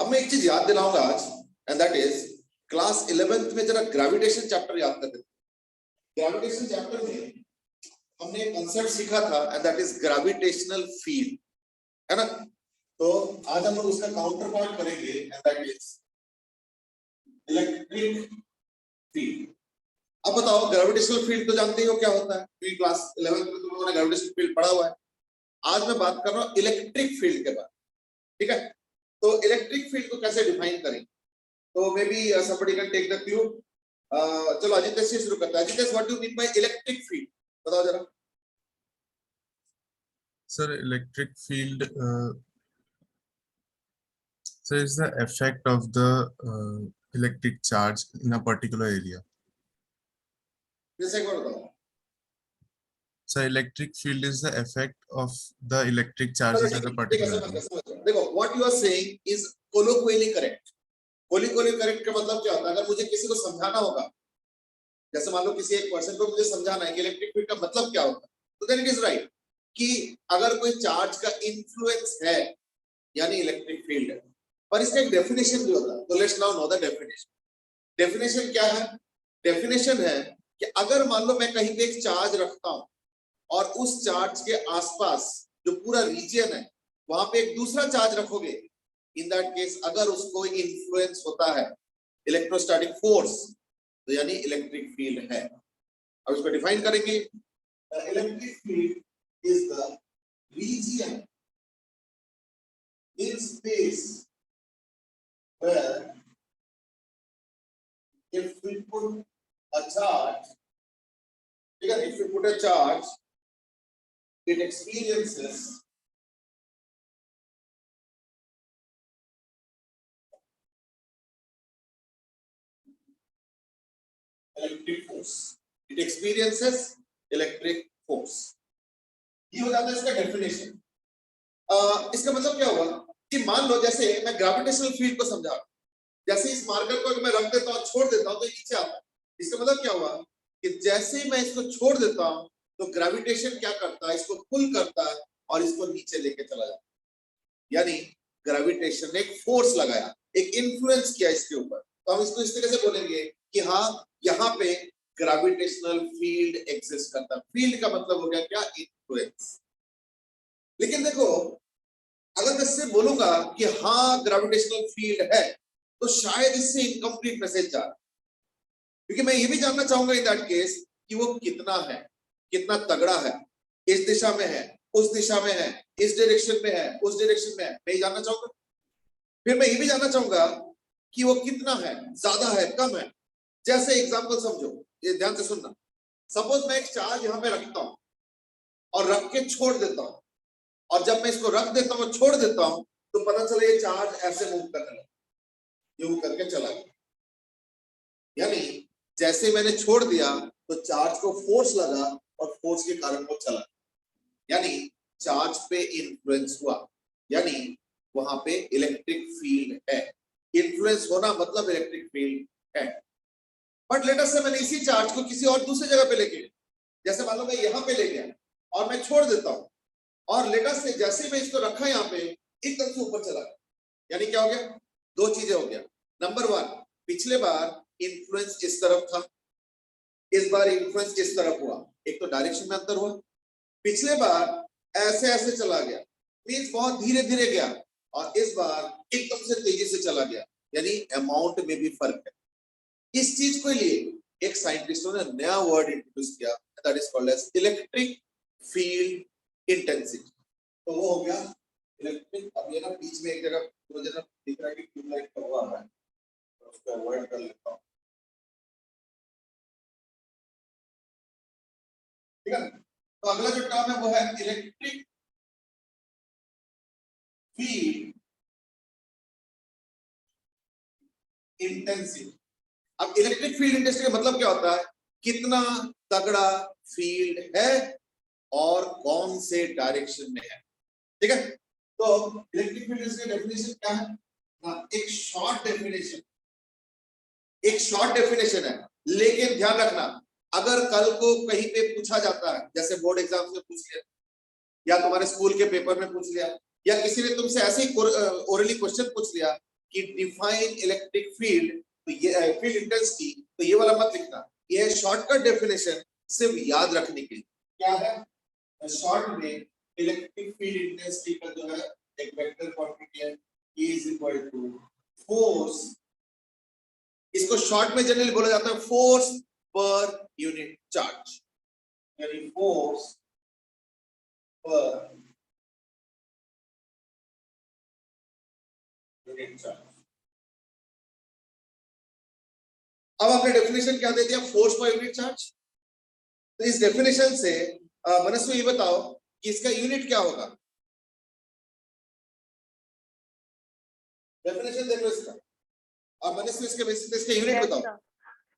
अब मैं एक चीज याद दिलाऊंगा आज, and that is class 11th में जरा ग्रेविटेशन चैप्टर याद कर देते। ग्रेविटेशन चैप्टर में हमने एक कंसेप्ट सीखा था and that is gravitational field, है ना। तो आज हम लोग उसका काउंटर पार्ट करेंगे and that is electric field. अब बताओ, ग्रेविटेशनल फील्ड तो जानते ही हो क्या होता है, क्लास 11th में तुम लोगों ने ग्रेविटेशनल फील्ड पढ़ा हुआ है। आज मैं बात कर रहा हूं इलेक्ट्रिक फील्ड के बारे में, ठीक है। तो इलेक्ट्रिक फील्ड को कैसे डिफाइन करेंगे, तो may be somebody can take the clue। चलो अजितेश से शुरू करते हैं। Ajitesh, what do you mean by electric field, बताओ जरा। Sir, electric field so is the effect of the electric charge in a particular area. जैसे एक बार बताओ। So electric field is the effect of the electric charges at a particular area. देखो, what you are saying is colloquially correct। colloquially correct का मतलब क्या होता है? अगर मुझे किसी को समझाना होगा, जैसे मान लो किसी एक पर्सन को मुझे समझाना है कि इलेक्ट्रिक फील्ड का मतलब क्या होता है, तो देन इट इज राइट कि अगर कोई चार्ज का इन्फ्लुएंस है यानी इलेक्ट्रिक फील्ड है। पर इसका एक डेफिनेशन भी होता है, तो let's now know the definition. Definition क्या है? डेफिनेशन है कि अगर मान लो मैं कहीं पे एक चार्ज रखता हूं और उस चार्ज के आसपास जो पूरा रीजन है वहां पे एक दूसरा चार्ज रखोगे, इन दैट केस अगर उसको इन्फ्लुएंस होता है इलेक्ट्रोस्टैटिक फोर्स, तो यानी इलेक्ट्रिक फील्ड है। अब इसको डिफाइन करेंगे। Electric field is the region in space where if we put a charge, if we put a charge, it experiences electric force. It experiences electric force. ये हो जाता है इसका डेफिनेशन। इसका मतलब क्या हुआ कि मान लो जैसे मैं ग्रेविटेशनल फील्ड को समझा, जैसे इस मार्कर को मैं रख देता हूं, छोड़ देता हूं, तो नीचे आता है। इसका मतलब क्या हुआ कि जैसे ही मैं इसको छोड़ देता हूं तो ग्रेविटेशन क्या करता है, इसको पुल करता है और इसको नीचे लेके चला जाता है। यानी ग्रेविटेशन ने एक फोर्स लगाया, एक इन्फ्लुएंस किया इसके ऊपर। तो हम इसको इस तरह से बोलेंगे कि हाँ, यहाँ पे ग्रेविटेशनल फील्ड एग्जिस्ट करता है। फील्ड का मतलब हो गया क्या? इन्फ्लुएंस। लेकिन देखो, अगर मैं इससे बोलूंगा कि हाँ ग्रेविटेशनल फील्ड है, तो शायद इससे इनकम्प्लीट मैसेज जा रहा है, क्योंकि मैं ये भी जानना चाहूंगा इन दैट केस कि वो कितना है, कितना तगड़ा है, इस दिशा में है, उस दिशा में है, इस डायरेक्शन में है, उस डायरेक्शन में है, मैं ये जानना चाहूंगा। फिर मैं ये भी जानना चाहूंगा कि वो कितना है, ज्यादा है, कम है। जैसे एग्जाम्पल समझो, ये ध्यान से सुनना। सपोज मैं एक चार्ज यहाँ पे रखता हूं और रख के छोड़ देता हूं, और जब मैं इसको रख देता हूं, छोड़ देता हूं, तो पता चला ये चार्ज ऐसे मूव करने लगा, यूं करके चला गया। यानी जैसे मैंने छोड़ दिया तो चार्ज को फोर्स लगा और फोर्स के कारण वो चला, यानी चार्ज पे इन्फ्लुएंस हुआ, यानी वहां पे इलेक्ट्रिक फील्ड है। इन्फ्लुएंस होना मतलब इलेक्ट्रिक फील्ड है। बट लेट अस से मैंने इसी चार्ज को किसी और दूसरी जगह पे लेके, जैसे मान लो मैं यहाँ पे ले गया और मैं छोड़ देता हूं, और लेट अस से जैसे मैं इसको रखा यहाँ पे एकदम से ऊपर चला गया। यानी क्या हो गया? दो चीजें हो गया। नंबर वन, पिछले बार इन्फ्लुएंस इस तरफ था, इस बार इन्फ्लुएंस इस तरफ हुआ, एक तो डायरेक्शन में अंतर हुआ। पिछले बार ऐसे ऐसे चला गया, मींस बहुत धीरे धीरे गया, और इस बार एकदम से तेजी से चला गया, यानी अमाउंट में भी फर्क है। इस चीज के लिए एक साइंटिस्टों ने नया वर्ड इंट्रोड्यूस किया, that is called as electric field intensity. तो वो हो गया इलेक्ट्रिक। अब ये ना बीच में एक जगह मुझे ना दिख रहा है कि ट्यूबलाइट का हुआ है, तो उसको अवॉइड कर लेता हूं, ठीक है। तो अगला जो टर्म है वो है इलेक्ट्रिक फील्ड इंटेंसिटी। अब इलेक्ट्रिक फील्ड इंटेंसिटी का मतलब क्या होता है? कितना तगड़ा फील्ड है और कौन से डायरेक्शन में है, ठीक है। तो इलेक्ट्रिक फील्ड इंटेंसिटी का डेफिनेशन क्या है? एक शॉर्ट डेफिनेशन है, लेकिन ध्यान रखना, अगर कल को कहीं पे पूछा जाता है, जैसे बोर्ड एग्जाम में पूछ लिया, या तुम्हारे स्कूल के पेपर में पूछ लिया, या किसी ने तुमसे ऐसे ही ओरली क्वेश्चन पूछ लिया कि डिफाइन इलेक्ट्रिक फील्ड, तो ये फील्ड इंटेंसिटी, तो ये वाला मत लिखना, ये है शॉर्टकट डेफिनेशन सिर्फ याद रखने के लिए। क्या है शॉर्ट में इलेक्ट्रिक फील्ड इंटेंसिटी का जो है एक वेक्टर क्वांटिटी है E is equal to force, इसको शॉर्ट में जनरली बोला जाता है फोर्स पर यूनिट चार्ज, यानी फोर्स पर यूनिट चार्ज। अब आपने डेफिनेशन क्या दे दिया, फोर्स पर यूनिट चार्ज। तो इस डेफिनेशन से मनस्वी ये बताओ कि इसका यूनिट क्या होगा। डेफिनेशन देखो इसका, अब मनस्वी इसके बेसिस पे इसका यूनिट बताओ।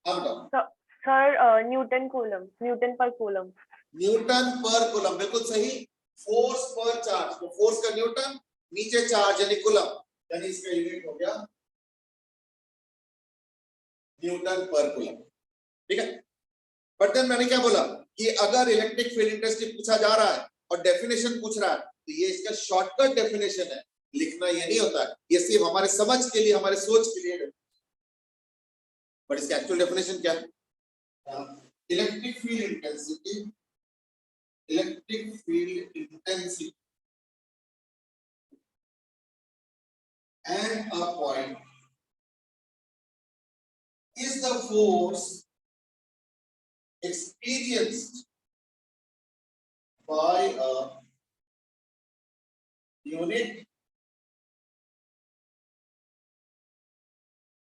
हाँ बताओ सर, न्यूटन कूलम, न्यूटन पर कूलम। न्यूटन पर कूलम, बिल्कुल सही। फोर्स पर चार्ज, तो फोर्स का न्यूटन, नीचे चार्ज यानी कूलम, यानी इसका यूनिट हो गया न्यूटन पर कूलम। ठीक है, बट देन मैंने क्या बोला कि अगर इलेक्ट्रिक फील्ड इंटेंसिटी पूछा जा रहा है और डेफिनेशन पूछ रहा है, तो ये इसका शॉर्टकट डेफिनेशन है, लिखना ये नहीं होता है, ये सिर्फ हमारे समझ के लिए, हमारे सोच के लिए। बट इसका एक्चुअल डेफिनेशन क्या है, electric field intensity, electric field intensity and a point is the force experienced by a unit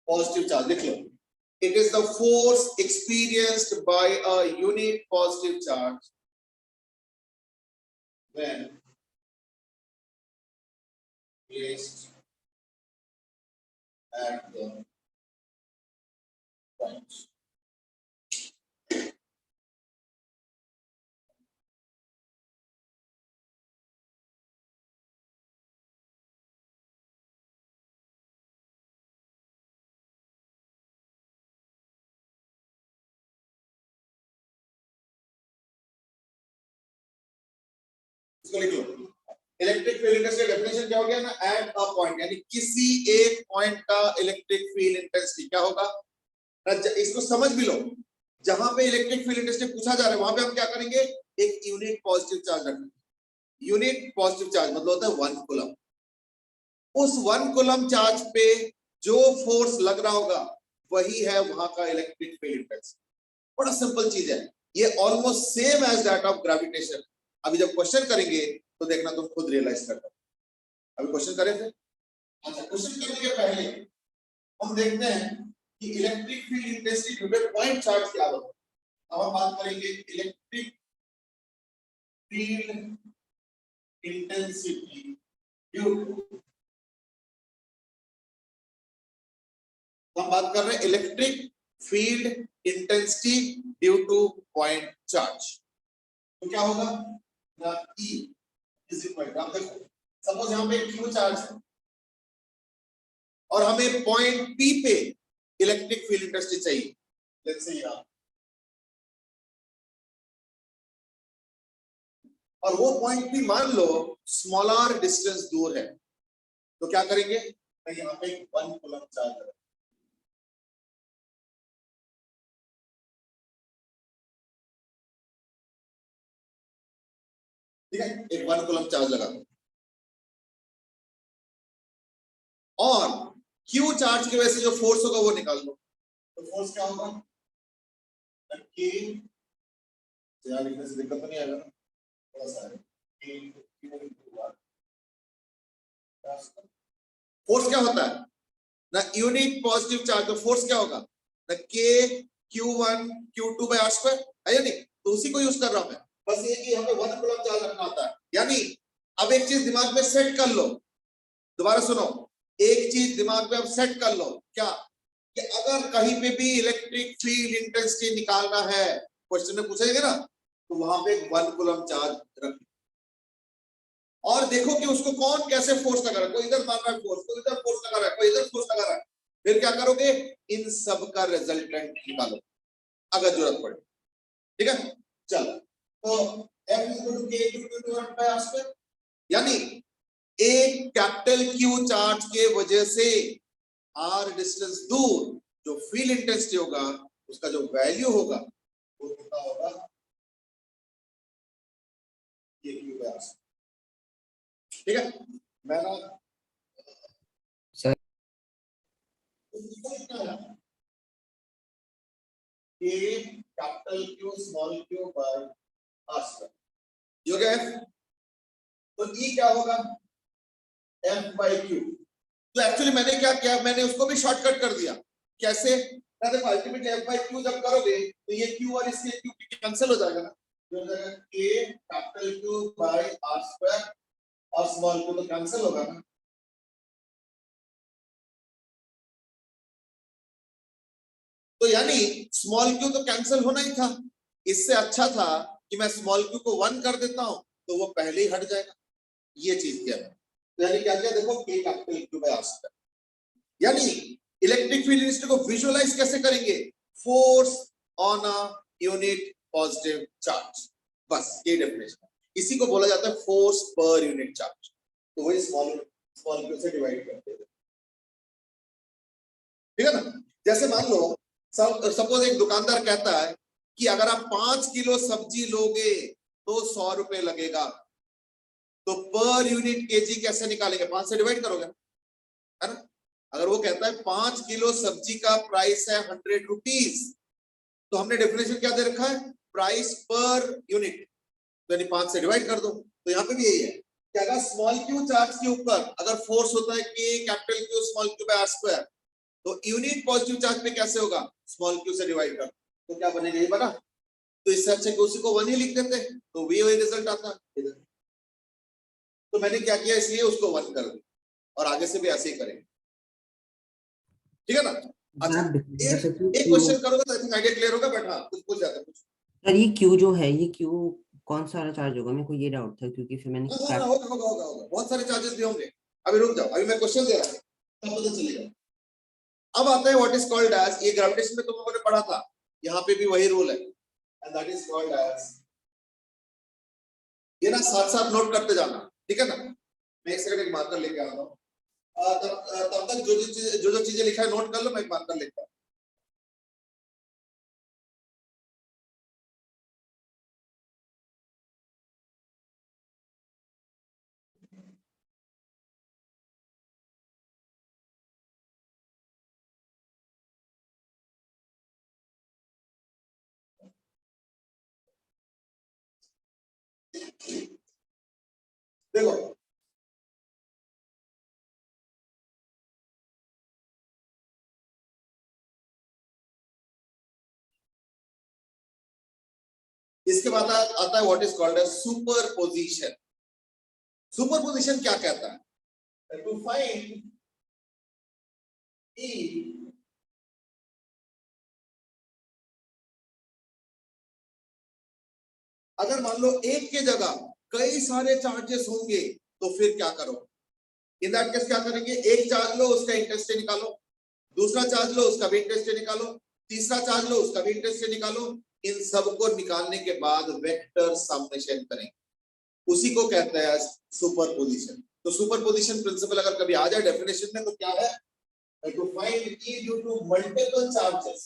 positive charge. लिख लो, it is the force experienced by a unit positive charge when placed at the point. इसको लिख लो, electric field intensity definition क्या हो गया ना, at a point, यानी किसी एक पॉइंट का इलेक्ट्रिक फील्ड इंटेंसिटी क्या होगा। इसको समझ भी लो, जहां पे इलेक्ट्रिक फील्ड इंटेंसिटी पूछा जा रहा है वहां पे हम क्या करेंगे, एक यूनिट पॉजिटिव चार्ज रखेंगे। यूनिट पॉजिटिव चार्ज मतलब होता है 1 कूलम। उस 1 कूलम चार्ज पे जो फोर्स लग रहा होगा वही है वहां का इलेक्ट्रिक फील्ड इंटेंसिटी। बड़ा सिंपल चीज है ये, almost same as that of gravitation. अभी जब क्वेश्चन करेंगे तो देखना तुम खुद रियलाइज करना। अभी क्वेश्चन करें थे, अच्छा क्वेश्चन करने के पहले हम देखते हैं कि electric field intensity due to point charge क्या होता है। अब हम बात करेंगे electric field intensity due to, हम बात कर रहे हैं electric field intensity due to point charge. तो क्या होगा ना, E इज इक्वल टू, आप देखो सपोज यहां पे क्यू चार्ज है और हमें पॉइंट P पे इलेक्ट्रिक फील्ड इंटेंसिटी चाहिए, लेट्स से यहां, और वो पॉइंट P मान लो स्मॉलर डिस्टेंस दूर है, तो क्या करेंगे, मैं यहां पे 1 कूलम चार्ज लगा, ठीक है, एक 1 कूलम चार्ज लगा दो, और Q चार्ज की वजह से जो फोर्स होगा वो निकाल लो। तो फोर्स क्या होगा, K, यार लिखने से दिक्कत तो नहीं आएगा ना, थोड़ा सा है, फोर्स क्या होता है ना, यूनिट पॉजिटिव चार्ज, तो फोर्स क्या होगा ना, K Q1 Q2 by r square है या नहीं, तो उसी को यूज कर रहा हूं मैं, बस ये कि हमें 1 कूलम चार्ज रखना होता है। यानी अब एक चीज दिमाग में सेट कर लो, दोबारा सुनो, एक चीज दिमाग में अब सेट कर लो, क्या कि अगर कहीं पे भी इलेक्ट्रिक फील्ड इंटेंसिटी निकालना है, क्वेश्चन में पूछेंगे ना, तो वहां पे 1 कूलम चार्ज रख, और देखो कि उसको कौन कैसे फोर्स लगा रहा है, कोई इधर मार रहा है फोर्स, कोई इधर फोर्स लगा रहा है, कोई इधर फोर्स लगा रहा है, फिर क्या करोगे, इन सब का रिजल्टेंट निकालो अगर जरूरत पड़े। ठीक है, चलो, तो F = K × 1 by r square, यानी एक कैपिटल Q चार्ज के वजह से r डिस्टेंस दूर जो फील्ड इंटेंसिटी होगा उसका जो वैल्यू होगा वो कितना होगा, ये q बाय r। ठीक है, मैं ना सर ये capital Q small q by r square, ये हो गया f। तो E क्या होगा, f बाय q। तो एक्चुअली मैंने क्या किया, मैंने उसको भी शॉर्टकट कर दिया। कैसे, ना देखो अल्टीमेटली f बाय q जब करोगे तो ये q और इसके q कैंसिल हो जाएगा ना, तो हो जाएगा k capital Q by r square और स्मॉल q तो कैंसिल होगा ना। तो यानी स्मॉल q तो कैंसिल होना ही था, इससे अच्छा था कि मैं स्मॉल q को 1 कर देता हूं तो वो पहले ही हट जाएगा। ये चीज किया है, तो यानी क्या किया, देखो k capital Q by r square. यानी इलेक्ट्रिक फील्ड इंटेंसिटी को विजुअलाइज कैसे करेंगे, force on a unit positive charge, बस ये डेफिनेशन। इसी को बोला जाता है फोर्स पर यूनिट चार्ज। तो वही स्मॉल q से डिवाइड करते हैं, ठीक है ना। जैसे मान लो सपोज एक दुकानदार कहता है कि अगर आप 5 किलो सब्जी लोगे तो 100 रुपए लगेगा, तो पर यूनिट केजी कैसे निकालेंगे, 5 से डिवाइड करोगे, है ना। अगर वो कहता है 5 किलो सब्जी का प्राइस है 100 रुपीज, तो हमने डेफिनेशन क्या दे रखा है, प्राइस पर यूनिट, यानी 5 से डिवाइड कर दो। तो यहाँ पे भी यही है कि अगर स्मॉल क्यू चार्ज के ऊपर अगर फोर्स होता है k capital q small q by are square, तो यूनिट पॉजिटिव चार्ज पे कैसे होगा, स्मॉल क्यू से डिवाइड कर, तो क्या बनेगा, ये बना। तो इससे अच्छे कि उसी को 1 ही लिख देते हैं, तो वही रिजल्ट आता है। तो मैंने क्या किया, इसलिए उसको 1 कर दिया और आगे से भी ऐसे ही करेंगे, ठीक है ना। अच्छा, एक क्वेश्चन करोगे तो आई थिंक आइडिया क्लियर होगा, बैठा कुछ पूछ जाता है कुछ। सर ये क्यू जो है, ये क्यू कौन सा वाला चार्ज होगा, मेरे को ये डाउट था क्योंकि फिर मैंने होगा होगा होगा होगा, बहुत सारे चार्जेस भी होंगे। अभी रुक जाओ, अभी मैं क्वेश्चन दे रहा हूं तब पता चलेगा। अब आता है व्हाट इज कॉल्ड एज, ये ग्रेविटेशन में तुम लोगों ने पढ़ा था, यहाँ पे भी वही रूल है, and that is called as, ये ना साथ साथ नोट करते जाना, ठीक है ना। मैं एक सेकंड एक मार्कर लेके आता हूँ, तब तक जो चीजें लिखा है नोट कर लो, मैं एक मार्कर लेता हूँ। देखो इसके बाद आता है what is called as superposition. Superposition क्या कहता है, टू फाइंड E अगर मान लो एक के जगह कई सारे चार्जेस होंगे तो फिर क्या करो, इन दैट केस क्या करेंगे, एक चार्ज लो उसका इंटेंसिटी निकालो, दूसरा चार्ज लो उसका भी इंटेंसिटी निकालो, तीसरा चार्ज लो उसका भी इंटेंसिटी निकालो, इन सबको निकालने के बाद वेक्टर समेशन करेंगे, उसी को कहते हैं सुपरपोजिशन। तो सुपरपोजिशन प्रिंसिपल अगर कभी आ जाए डेफिनेशन में तो क्या है, to find E due to multiple charges,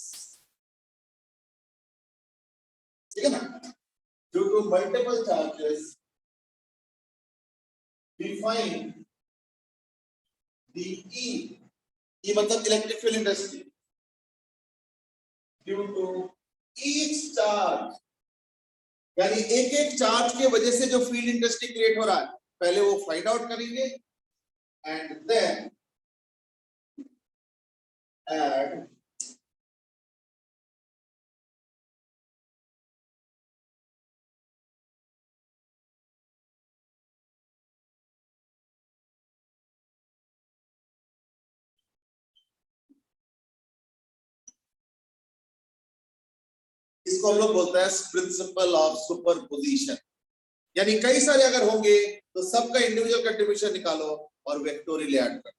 ठीक है ना, due to multiple charges we find the E मतलब electric field intensity due to each charge, यानी एक एक चार्ज के वजह से जो फील्ड इंटेंसिटी क्रिएट हो रहा है पहले वो फाइंड आउट करेंगे एंड देन add इसको हम लोग बोलते हैं प्रिंसिपल ऑफ सुपरपोजिशन। यानी कई सारे अगर होंगे तो सबका इंडिविजुअल कंट्रीब्यूशन निकालो और वेक्टोरियल ऐड करो।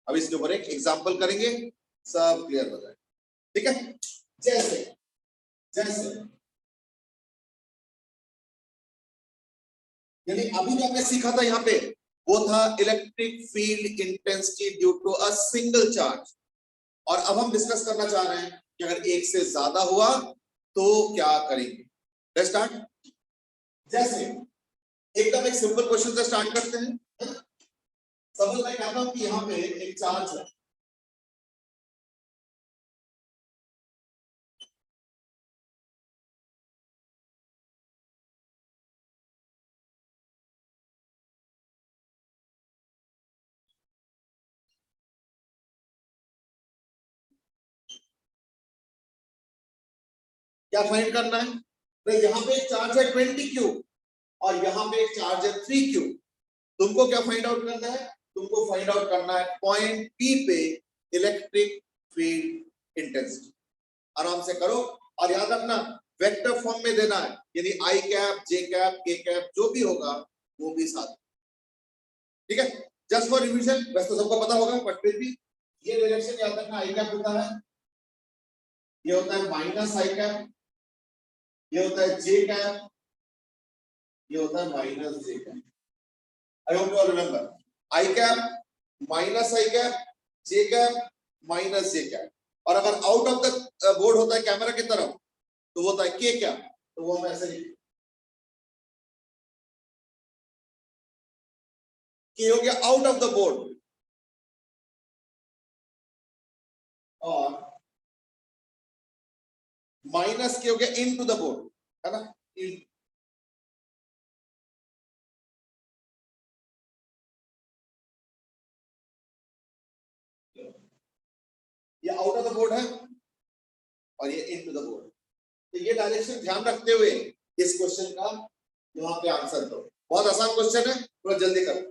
अब इसके ऊपर एक एग्जांपल करेंगे, सब क्लियर हो जाएगा, ठीक है। जैसे जैसे यानी अभी जो हमने सीखा था यहाँ पे वो था electric field intensity due to a single charge. और अब हम डिस्कस करना चाह रहे हैं कि अगर एक से ज्यादा हुआ तो क्या करेंगे। Let's start. जैसे एकदम एक सिंपल क्वेश्चन से स्टार्ट करते हैं। सपोज मैं कहता हूं कि यहां पे एक चार्ज है, क्या फाइंड करना है? तो यहाँ पे एक चार्ज है 20Q और यहाँ पे एक चार्ज है 3Q। तुमको क्या फाइंड आउट करना है? तुमको फाइंड आउट करना है पॉइंट P पे इलेक्ट्रिक फील्ड इंटेंसिटी। आराम से करो और याद रखना वेक्टर फॉर्म में देना है, यानी I cap, J cap, K cap जो भी होगा वो भी साथ। ठीक है, जस्ट फॉर रिवीजन, वैसे तो सबको पता होगा बट फिर भी ये डायरेक्शन याद रखना। I कैप होता है, ये होता है माइनस I कैप, ये होता है J कैप, ये होता है minus J cap. I hope you all remember I cap minus I cap, J cap minus J cap. और अगर आउट ऑफ द बोर्ड होता है कैमरा की तरफ तो वो होता है K कैप। तो वो हम ऐसे लिखते हैं, K हो गया आउट ऑफ द बोर्ड और माइनस K हो गया इन टू द बोर्ड, है ना। ये आउट ऑफ द बोर्ड है और ये इन टू द बोर्ड। तो ये डायरेक्शन ध्यान रखते हुए इस क्वेश्चन का यहाँ पे आंसर दो। बहुत आसान क्वेश्चन है, थोड़ा जल्दी करो।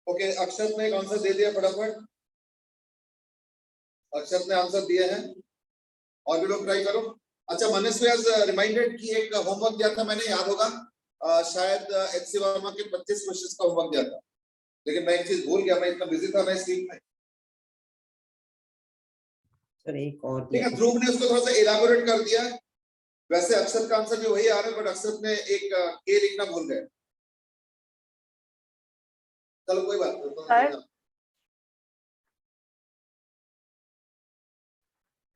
ओके, अक्षत ने एक आंसर दे दिया फटाफट। अक्षत ने आंसर दिए हैं और भी लोग ट्राई करो। अच्छा, मनस्वी हैज रिमाइंडेड कि एक होमवर्क दिया था मैंने, याद होगा शायद एचसी वर्मा के 25 क्वेश्चंस का होमवर्क दिया था, लेकिन मैं एक चीज भूल गया, मैं इतना बिजी था मैं इस वीक में। सर एक और ठीक है, ध्रुव ने उसको थोड़ा सा इलाबोरेट कर दिया। वैसे अक्षत का आंसर भी वही आ रहा है बट अक्षत ने एक के लिखना भूल गए। चलो कोई बात नहीं।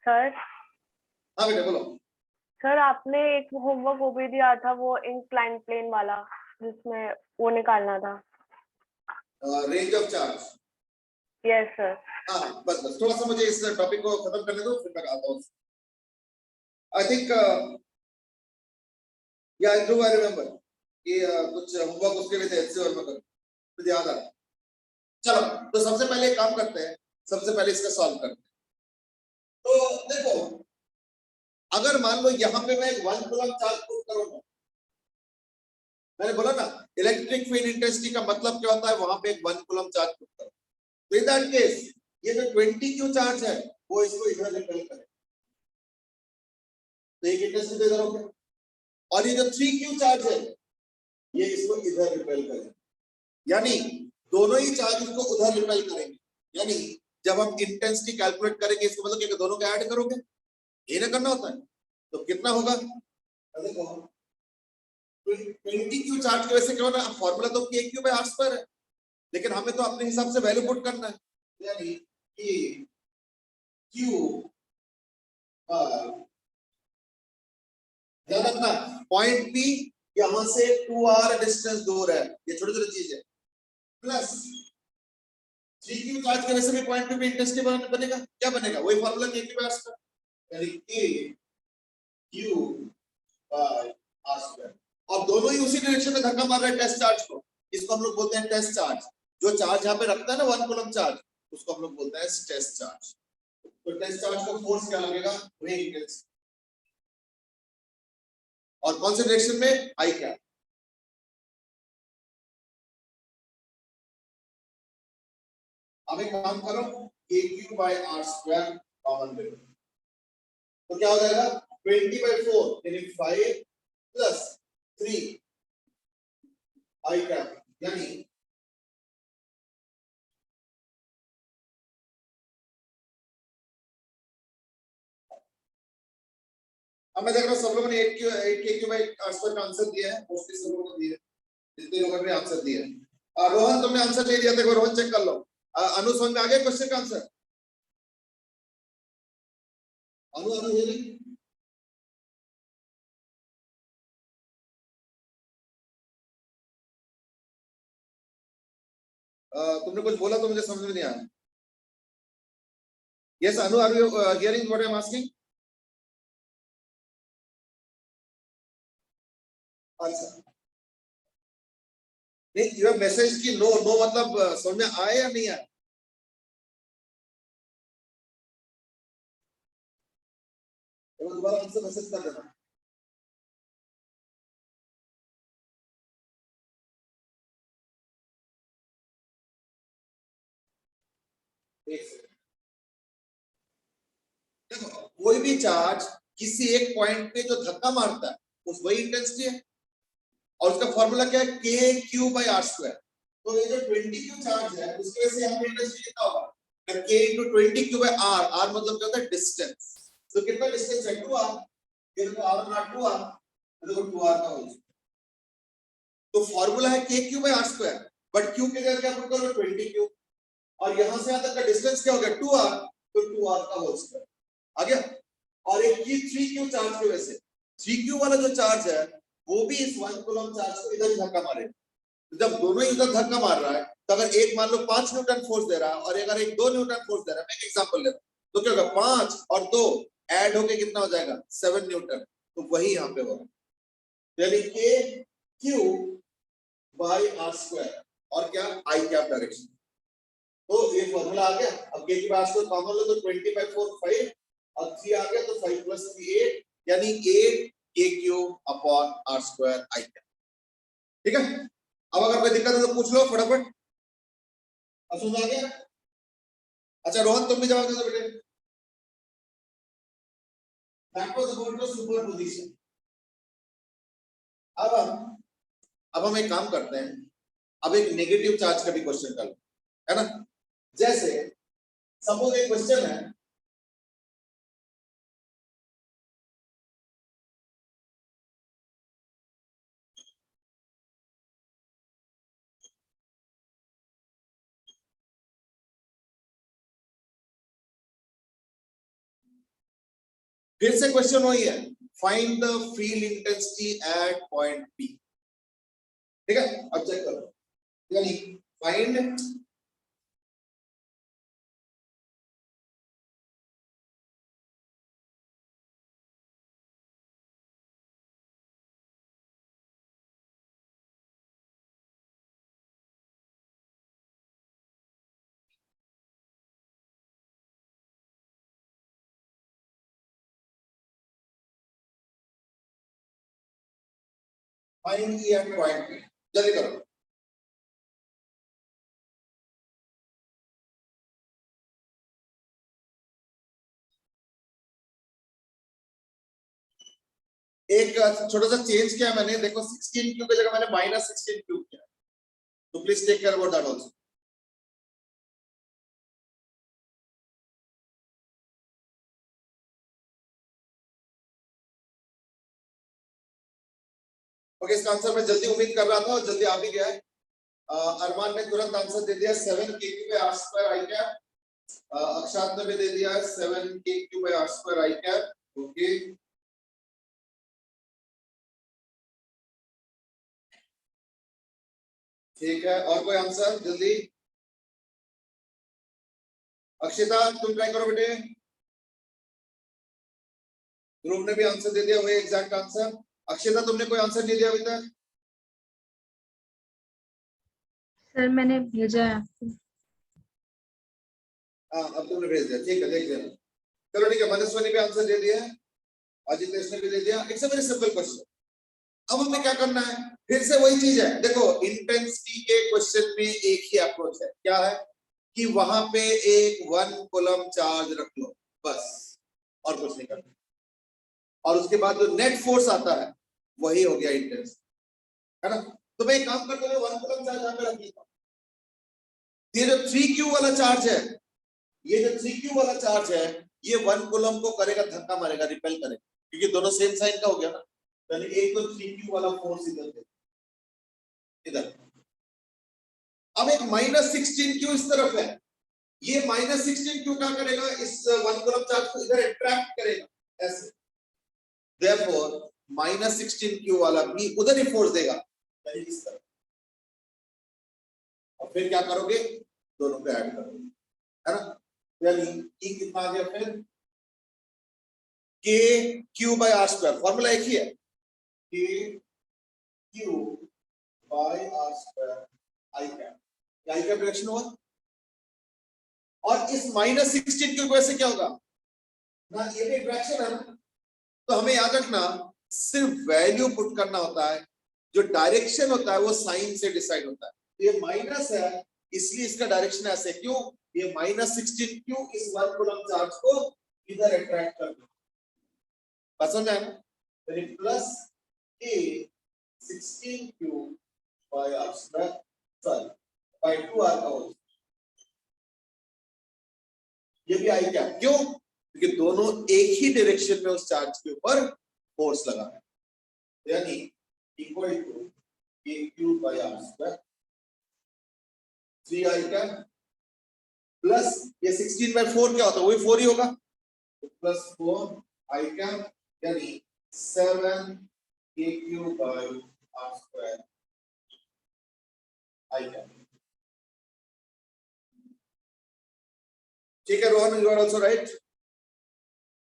सर हाँ बेटा बोलो। सर आपने एक होमवर्क वो भी दिया था, वो इंक्लाइन प्लेन वाला, जिसमें वो निकालना था। Range of charge. Yes sir. हाँ बस बस थोड़ा सा मुझे इस टॉपिक को खत्म करने दो फिर मैं आता हूँ। आई थिंक या आई रिमेम्बर कि कुछ होमवर्क उसके लिए थे एचसी वर्मा का, मुझे याद आ रहा। चलो तो सबसे पहले एक काम करते हैं, सबसे पहले इसका सॉल्व करते हैं। तो देखो अगर मान लो यहाँ पे मैं एक 1 कूलम चार्ज पुट करूंगा, मैंने बोला ना इलेक्ट्रिक फील्ड इंटेंसिटी का मतलब क्या होता है, वहां पे एक 1 कूलम चार्ज पुट करो। तो इन दैट केस ये जो 20Q चार्ज है वो इसको इधर रिपेल करे, तो एक इंटेंसिटी इधर हो गया। और ये जो 3Q चार्ज है ये इसको इधर रिपेल करेगा, यानी दोनों ही चार्ज इसको उधर रिपेल करेंगे। यानी जब हम इंटेंसिटी कैलकुलेट करेंगे इसका मतलब कि दोनों को ऐड करोगे, ये ना करना होता है। तो कितना होगा, देखो 20Q चार्ज की वजह से क्या होना, फॉर्मूला तो KQ बाय R स्क्वायर है, लेकिन हमें तो अपने हिसाब से वैल्यू पुट करना है, यानी कि Q ध्यान रखना पॉइंट P यहां से 2R डिस्टेंस दूर है, ये छोटी छोटी चीज है, प्लस 3Q चार्ज की वजह से भी पॉइंट P पे इंटेंसिटी बनेगा, क्या बनेगा, वही formula KQ by R square, यानी KQ बाय R स्क्वायर। और दोनों ही उसी डायरेक्शन में धक्का मार रहे हैं टेस्ट चार्ज को, इसको हम लोग बोलते हैं टेस्ट चार्ज। जो चार्ज यहाँ पे रखता है ना 1 कूलम चार्ज, उसको हम लोग बोलते हैं टेस्ट चार्ज। तो टेस्ट चार्ज को फोर्स क्या लगेगा, वही इंटेंसिटी, और कौन से डायरेक्शन में, आई कैप। अब एक काम करो, KQ by R square common ले लो, तो क्या हो जाएगा 20/4 यानी 5 प्लस 3 I कैप, यानी अब मैं देख रहा हूँ सब लोगों ने 8 KQ by R square का आंसर दिया है, मोस्टली सब लोगों ने दिया है, जितने लोगों ने आंसर दिया है। रोहन तुमने आंसर ले दिया, देखो रोहन चेक कर लो। अनु समझ में आ गया क्वेश्चन का आंसर? अनु ये नहीं तुमने कुछ बोला तो मुझे समझ में नहीं आया। Yes Anu, are you hearing what I am asking? अच्छा नहीं, यू हैव मैसेज की नो, नो मतलब समझ में आया या नहीं आया? तो दोबारा आंसर मैसेज कर देना। देखो कोई भी चार्ज किसी एक पॉइंट पे जो धक्का मारता है उस वही इंटेंसिटी है, और उसका फॉर्मूला क्या है KQ by R square। तो ये जो 20Q चार्ज है उसकी वजह से यहाँ पे इंटेंसिटी कितना होगा K into 20Q by R। R मतलब क्या होता है डिस्टेंस, तो कितना डिस्टेंस है 2R, ये देखो R नॉट 2R, देखो 2R का होल, तो फॉर्मूला है KQ by R square, but Q की जगह क्या पुट करो 20Q, और यहां से यहां तक का डिस्टेंस क्या हो गया 2R, तो 2R का होल स्क्वायर आ गया। और एक की 3Q चार्ज की वजह से 3Q वाला जो चार्ज है वो भी इस 1 कूलम चार्ज को इधर धक्का मारेगा, तो जब दोनों ही उधर धक्का मार रहा है तो अगर एक मान लो 5 न्यूटन फोर्स दे रहा है और अगर एक 2 न्यूटन फोर्स दे रहा है, मैं एक एग्जांपल लेता हूं, तो क्या होगा 5 और 2 ऐड होके कितना हो जाएगा 7 न्यूटन, तो वही यहां पे होगा, यानी KQ by R square और क्या I कैप डायरेक्शन। तो ये फॉर्मूला आ गया। अब K की बात को कॉमन लो तो 20/4 5 और 3 आ गया, तो 5 + 3 8, यानी 8 KQ upon R square I cap. ठीक है, अब अगर कोई दिक्कत है तो पूछ लो फटाफट। अब समझ आ गया? अच्छा रोहन तुम भी जवाब दे दो बेटे। That was about the superposition. अब हम एक काम करते हैं, अब एक नेगेटिव चार्ज का भी क्वेश्चन कर लो, है ना। जैसे सपोज एक क्वेश्चन है, फिर से क्वेश्चन वही है, find the field intensity at point P। ठीक है, अब चेक करो, यानी find find E at point P, जल्दी करो। एक छोटा सा चेंज किया मैंने, देखो 16Q की जगह मैंने -16Q किया, तो please take care about that also. Okay, इसका आंसर मैं जल्दी उम्मीद कर रहा था और जल्दी आ भी गया है। अरमान ने तुरंत आंसर दे दिया 7 KQ by R square I cap. Akshat ने भी दे दिया 7 KQ by R square I cap. Okay, ठीक है, और कोई आंसर जल्दी? अक्षिता तुम ट्राई करो बेटे। ध्रुव ने भी आंसर दे दिया, वही एग्जैक्ट आंसर। अक्षिता तुमने कोई आंसर नहीं दिया अभी तक? सर मैंने भेजा है आपको। हाँ अब तुमने भेज दिया, ठीक है, देख लेना। चलो ठीक है, मनस्वनी भी आंसर दे दिया है, अजितेश ने भी दे दिया। It's a very simple question. अब हमें क्या करना है, फिर से वही चीज है, देखो इंटेंसिटी के क्वेश्चन में एक ही अप्रोच है, क्या है कि वहां पे एक 1 कूलम चार्ज रख लो, बस, और कुछ नहीं करना। और उसके बाद जो नेट फोर्स आता है वही हो गया इंटेंस, है ना। तो मैं एक काम करता हूँ, 1 कूलम चार्ज यहाँ पे रख लेता हूँ। ये जो 3q वाला चार्ज है, ये जो 3q वाला चार्ज है, ये 1 कूलम को करेगा, धक्का मारेगा, रिपेल करेगा, क्योंकि दोनों सेम साइन का हो गया ना। यानी एक तो 3q वाला फोर्स इधर। अब एक -16q इस तरफ है, ये -16q क्या करेगा, इस 1 कूलम चार्ज को इधर अट्रैक्ट करेगा ऐसे। Therefore -16q वाला भी उधर ही फोर्स देगा, यानी इस तरफ। और फिर क्या करोगे, दोनों को ऐड करोगे, है ना। यानी E कितना आ गया फिर, k q by r square, formula एक ही है, k q by r square I cap, I cap direction हुआ। और इस -16q की वजह से क्या होगा ना, ये भी डायरेक्शन है ना। तो हमें याद रखना, सिर्फ वैल्यू पुट करना होता है, जो डायरेक्शन होता है वो साइन से डिसाइड होता है। तो ये माइनस है, इसलिए इसका डायरेक्शन ऐसे, क्यों, ये -16q इस 1 कूलम चार्ज को इधर अट्रैक्ट कर दो, पसंद है ना। Plus a 16q by r square, sorry, by 2r का होल, ये भी आई क्या, क्यों, क्योंकि दोनों एक ही डायरेक्शन में उस चार्ज के ऊपर फोर्स लगा है, यानी equal to kq by r square 3i का प्लस ये 16/4 क्या होता है, वही 4 ही होगा, प्लस 4i का, यानी 7 kq by r square i का। ठीक है Rohan, you are also right.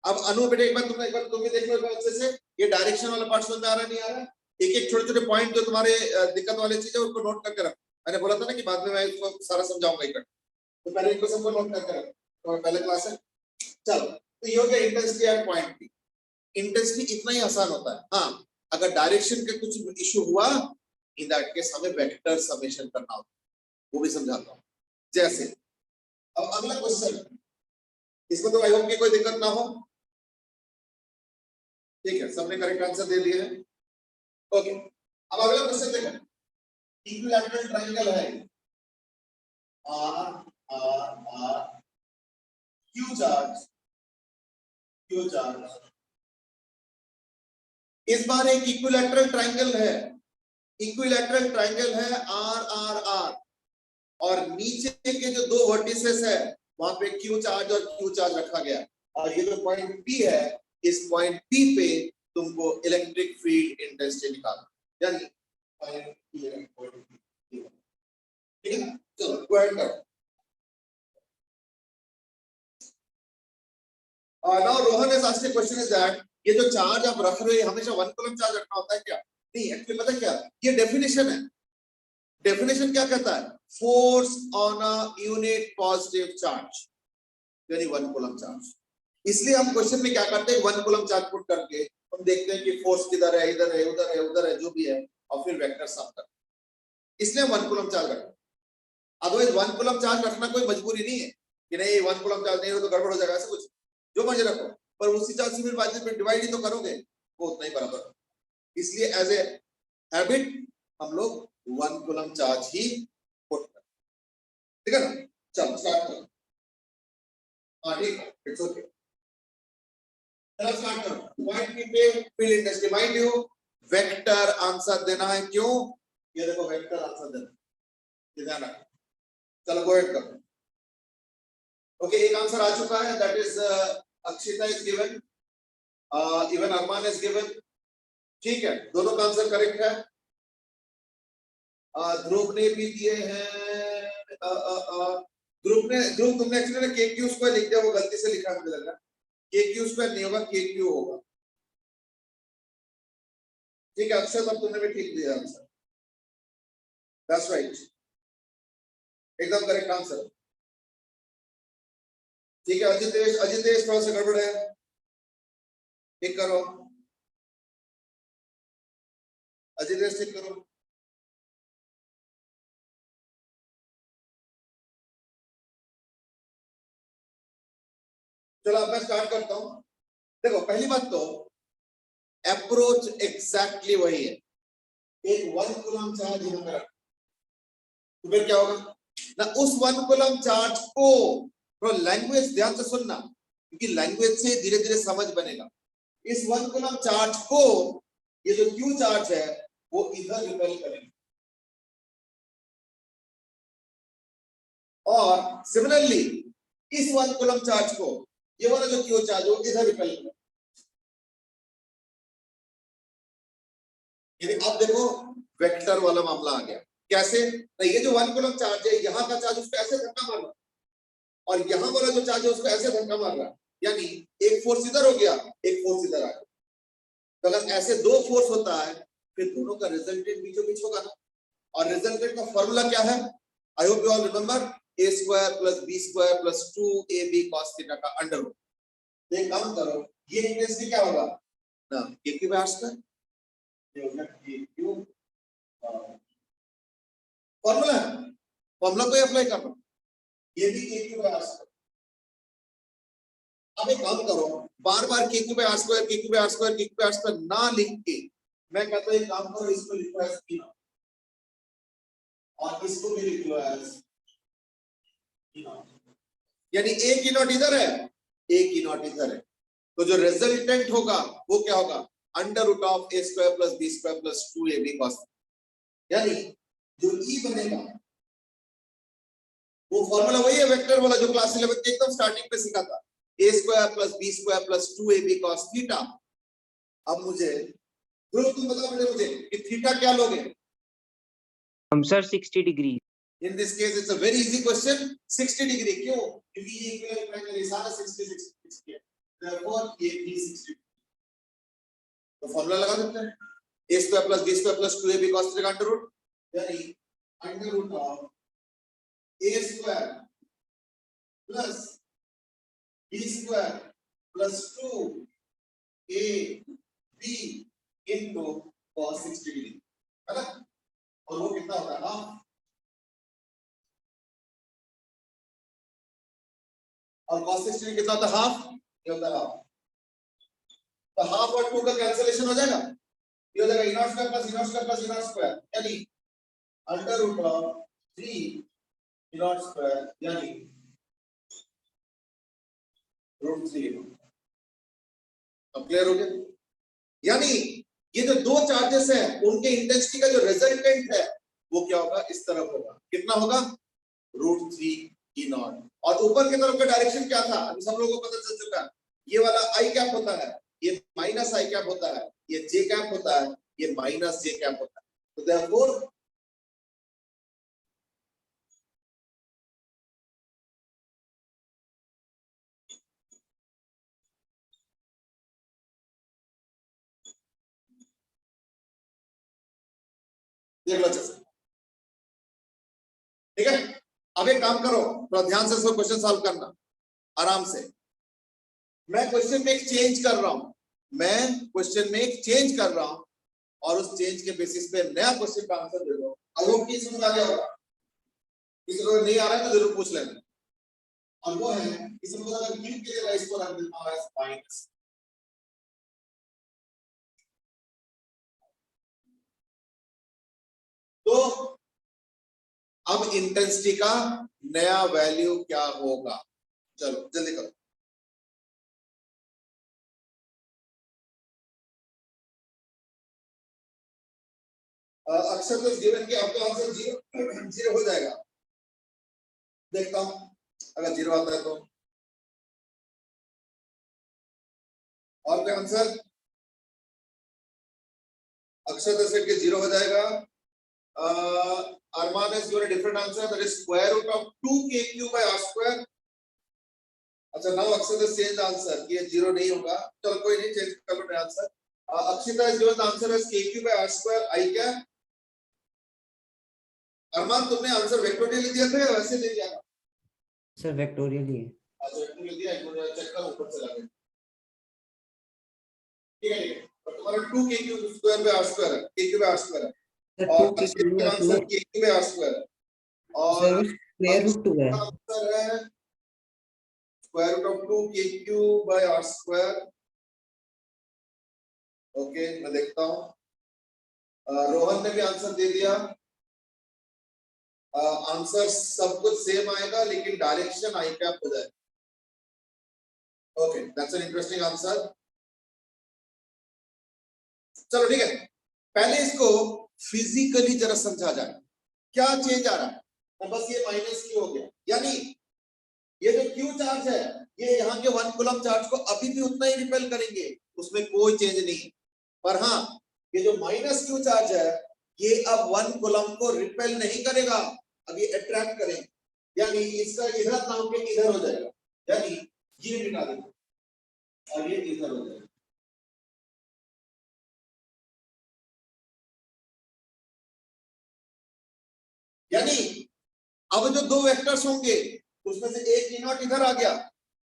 अब अनु बेटे एक बार तुम भी देख लो अच्छे से, ये डायरेक्शन वाला पार्ट समझ में आ रहा नहीं आ रहा, एक एक छोटे छोटे पॉइंट जो तुम्हारे दिक्कत वाले चीज है उनको नोट करके रखो। मैंने बोला था ना कि बाद में मैं इसको सारा समझाऊंगा इकट्ठा, तो पहले इनको सबको नोट करके रखो, तो पहले क्लास है। चलो, तो ये हो गया intensity at point P. Intensity इतना ही आसान होता है। हाँ, अगर डायरेक्शन के कुछ इशू हुआ, इन दैट केस हमें वेक्टर समेशन करना होता है, वो भी समझाता हूँ। जैसे अब अगला क्वेश्चन, इसमें तो आई होप कि कोई दिक्कत ना हो, ठीक है, सबने करेक्ट आंसर दे दिए हैं, ओके। अब अगला क्वेश्चन देखो, इक्विलैटरल ट्रायंगल है, r r r q charge, q charge, इस बार एक इक्विलैटरल ट्रायंगल है, इक्विलैटरल ट्रायंगल है आर आर आर, और नीचे के जो दो वर्टिसेस है वहां पे क्यू चार्ज और क्यू चार्ज रखा गया, और ये जो पॉइंट पी है, इस पॉइंट पी पे तुमको इलेक्ट्रिक फील्ड इंटेंसिटी निकालना, यानी पॉइंट पी है, पॉइंट पी, ठीक है। चलो गो अहेड करो। Now Rohan has asked a question is that ये जो चार्ज आप रख रहे हो हमेशा 1 कूलम चार्ज रखना होता है क्या? नहीं, एक्चुअली पता क्या, ये डेफिनेशन है। डेफिनेशन क्या कहता है, force on a unit positive charge, यानी 1 कूलम चार्ज। इसलिए हम क्वेश्चन में क्या करते हैं, 1 कूलम चार्ज पुट करके हम देखते हैं कि फोर्स किधर है, इधर है, उधर है, उधर है, जो भी है, और फिर वेक्टर सम करते हैं। इसलिए 1 कूलम चार्ज रखते हैं। अदरवाइज 1 कूलम चार्ज रखना कोई मजबूरी नहीं है कि नहीं 1 कूलम चार्ज नहीं हो तो गड़बड़ हो जाएगा, ऐसा कुछ, जो मर्जी रखो, पर उसी चार्ज से फिर बाद में डिवाइड ही तो करोगे, वो उतना ही बराबर। इसलिए एज ए हैबिट हम लोग 1 कूलम चार्ज ही पुट करते हैं, ठीक है ना। चलो स्टार्ट करो। हाँ ठीक है, इट्स ओके। चलो स्टार्ट करो। पॉइंट पी पे field intensity, mind you vector answer देना है, क्यों, ये देखो वेक्टर आंसर देना, ये ध्यान रखो। चलो गो अहेड करो। ओके, एक आंसर आ चुका है, that is Akshita is given, even Arman is given, ठीक है, दोनों का आंसर करेक्ट है। ध्रुव ने भी दिए हैं, ध्रुव तुमने एक्चुअली ना के क्यू स्क्वायर लिख दिया, वो गलती से लिखा मुझे लग रहा है, के क्यू स्क्वायर नहीं होगा, के क्यू होगा, ठीक है। अक्षर अब तुमने भी ठीक दिया आंसर, दैट्स राइट, एकदम करेक्ट आंसर, ठीक है। अजितेश थोड़ा सा गड़बड़ है, ठीक करो, अजितेश ठीक करो। चलो अब मैं स्टार्ट करता हूं। देखो पहली बात तो अप्रोच एग्जैक्टली वही है, एक 1 कूलम चार्ज यहाँ पे रखा, तो फिर क्या होगा ना, उस 1 कूलम चार्ज को, तो लैंग्वेज ध्यान से सुनना क्योंकि लैंग्वेज से धीरे धीरे समझ बनेगा। इस 1 कूलम चार्ज को ये जो क्यू चार्ज है वो इधर रिपेल करेंगे, और सिमिलरली इस 1 कूलम चार्ज को ये वाला जो क्यू चार्ज हो इधर रिपेल करेंगे। अब देखो वेक्टर वाला मामला आ गया। कैसे? तो ये जो 1 कूलम चार्ज है, यहाँ का चार्ज उसको ऐसे धक्का मार रहा और यहाँ वाला जो चार्ज है उसको ऐसे धक्का मार रहा, यानी एक फोर्स इधर हो गया, एक फोर्स इधर आ गया। तो अगर ऐसे दो फोर्स होता है फिर दोनों का रिजल्टेंट बीचों बीच होगा ना, और रिजल्टेंट का फॉर्मूला क्या है? I hope you all remember, a square plus b square plus 2ab cos theta का अंडर रूट। तो एक काम करो, ये इंटेंसिटी क्या होगा ना, a क्यूब r स्क्वायर, ये होगा a क्यूब, फॉर्मूला है, फॉर्मूला को अप्लाई करना, ये भी a क्यूब r स्क्वायर। अब एक काम करो, बार बार k cube r square k cube r square k cube r square ना लिख के मैं कहता हूं एक काम करो, इसको लिखो एज p नॉट और इसको भी लिख लो एज p नॉट, यानी a की नॉट इधर है, a की नॉट इधर है, तो जो रिजल्टेंट होगा वो क्या होगा, under root of a square plus b square plus 2ab cos, यानी जो e बनेगा वो फॉर्मूला वही है वेक्टर वाला जो क्लास 11 के एकदम स्टार्टिंग में सीखा था, a square plus b square plus 2ab cos theta. अब मुझे तुम बताओ मुझे कि थीटा क्या लोगे? हम sir 60 degree. In this case, it's a very easy question. 60 degree. क्यों? क्योंकि ये इक्विवेलेंट ट्रायंगल ये सारा 60 है। Therefore, ये भी 60। तो फॉर्मूला लगा देते हैं। a square plus b square plus 2ab cos theta का अंडर रूट, यानी under root of a square plus b square plus 2ab into cos 60 degree, है ना? और वो कितना होता है हाफ, और cos 60 डिग्री कितना होता है हाफ, ये होता है हाफ। तो हाफ और 2 का कैंसिलेशन हो जाएगा, ये हो जाएगा e naught square plus e naught square plus e naught square, यानी under root of 3 e naught square, यानी रूट 3। अब क्लियर हो गया? यानी ये जो दो चार्जेस है उनके इंटेंसिटी का जो रिजल्टेंट है वो क्या होगा, इस तरफ होगा, कितना होगा, रूट 3 ई नॉट। और ऊपर की तरफ का डायरेक्शन क्या था अभी सब लोगों को पता चल चुका है, ये वाला आई कैप होता है, ये माइनस आई कैप होता है, ये जे कैप होता है, ये माइनस जे कैप होता है। तो देयरफॉर देख लो जैसे, ठीक है? अब एक काम करो, थोड़ा ध्यान से इसको क्वेश्चन सॉल्व करना आराम से। मैं क्वेश्चन में एक चेंज कर रहा हूं, मैं क्वेश्चन में एक चेंज कर रहा हूं और उस चेंज के बेसिस पे नया क्वेश्चन का आंसर दे दो। आई होप कि समझ आ गया होगा, किसी को नहीं आ रहा है तो जरूर पूछ लेना। और वो है कि सपोज अगर क्यूब के लिए इसको रख देता हूं एज माइनस, तो अब इंटेंसिटी का नया वैल्यू क्या होगा? चलो जल्दी करो। अक्सर तो गिवन के आपका आंसर जीरो हो जाएगा, देखता हूं अगर जीरो आता है तो। और क्या आंसर? अक्षर तो सेट के जीरो हो जाएगा। Arman has given a different answer, that is square root of 2k³ by r square. अच्छा, now Akshat has changed the answer कि ये जीरो नहीं होगा, चलो कोई नहीं, चेंज कर लो answer. Akshita has given the answer as k³ by r square I क्या? अरमान तुमने आंसर वेक्टोरियल दिया था या वैसे दे दिया? सर वेक्टोरियल ही है। अच्छा वेक्टोरियल दिया, एक मिनट चेक कर ऊपर से लगा। ठीक है, और तुम्हारा 2k³ square by r square है, k³ बाय r स्क्वायर है। और इसका answer k³ bye r square है और स्क्वायर रूट 2 है। आंसर है स्क्वायर रूट ऑफ 2 के cube by are square. Okay, मैं देखता हूं। रोहन ने भी आंसर दे दिया। आंसर सब कुछ सेम आएगा लेकिन डायरेक्शन आई कैप हो जाएगा। Okay, that's an interesting answer. चलो ठीक है, पहले इसको फिजिकली जरा समझा जाए, क्या चेंज आ रहा है। तो बस ये माइनस क्यू हो गया, यानी ये जो क्यू चार्ज है ये यहाँ के 1 कूलम चार्ज को अभी भी उतना ही रिपेल करेंगे, उसमें कोई चेंज नहीं। पर हाँ, ये जो माइनस क्यू चार्ज है ये अब 1 कूलम को रिपेल नहीं करेगा, अब ये अट्रैक्ट करेंगे, यानी इसका इधर ना होकर इधर हो जाएगा, यानी ये मिटा देगा और ये इधर हो जाएगा। यानी अब जो दो वेक्टर्स होंगे उसमें से एक ई नॉट इधर आ गया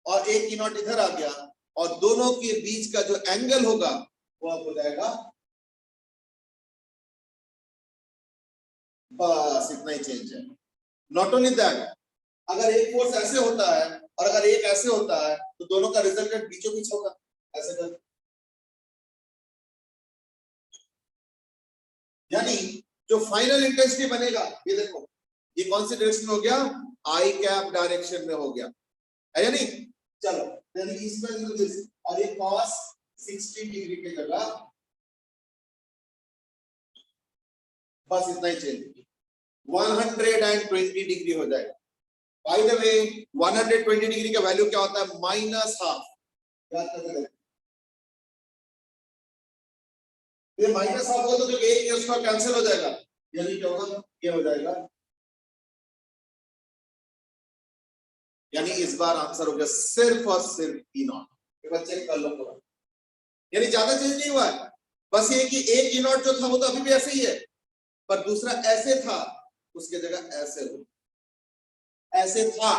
और एक ई नॉट इधर आ गया, और दोनों के बीच का जो एंगल होगा वो अब हो जाएगा, बस इतना ही चेंज है। नॉट ओनली दैट, अगर एक फोर्स ऐसे होता है और अगर एक ऐसे होता है तो दोनों का रिजल्टेंट बीचों बीच होगा, ऐसे कर। यानी जो फाइनल इंटेंसिटी बनेगा, ये देखो ये कौन सी डायरेक्शन में हो गया, आई कैप डायरेक्शन में हो गया, है या नहीं। चलो, यानी इसमें दिस और ये cos 60 डिग्री की जगह बस इतना ही चेंज, 120 डिग्री हो जाएगा। बाय द वे 120 डिग्री का वैल्यू क्या होता है, -हाफ, याद करके। ये -हाफ होगा तो जो एक है उसका कैंसिल हो जाएगा, यानी क्या होगा, ये हो जाएगा। यानी इस बार आंसर हो गया सिर्फ और सिर्फ ई नॉट। एक बार चेक कर लो पूरा, यानी ज्यादा चेंज नहीं हुआ है, बस ये कि एक ई नॉट जो था वो तो अभी भी ऐसे ही है, पर दूसरा ऐसे था उसके जगह ऐसे हो, ऐसे था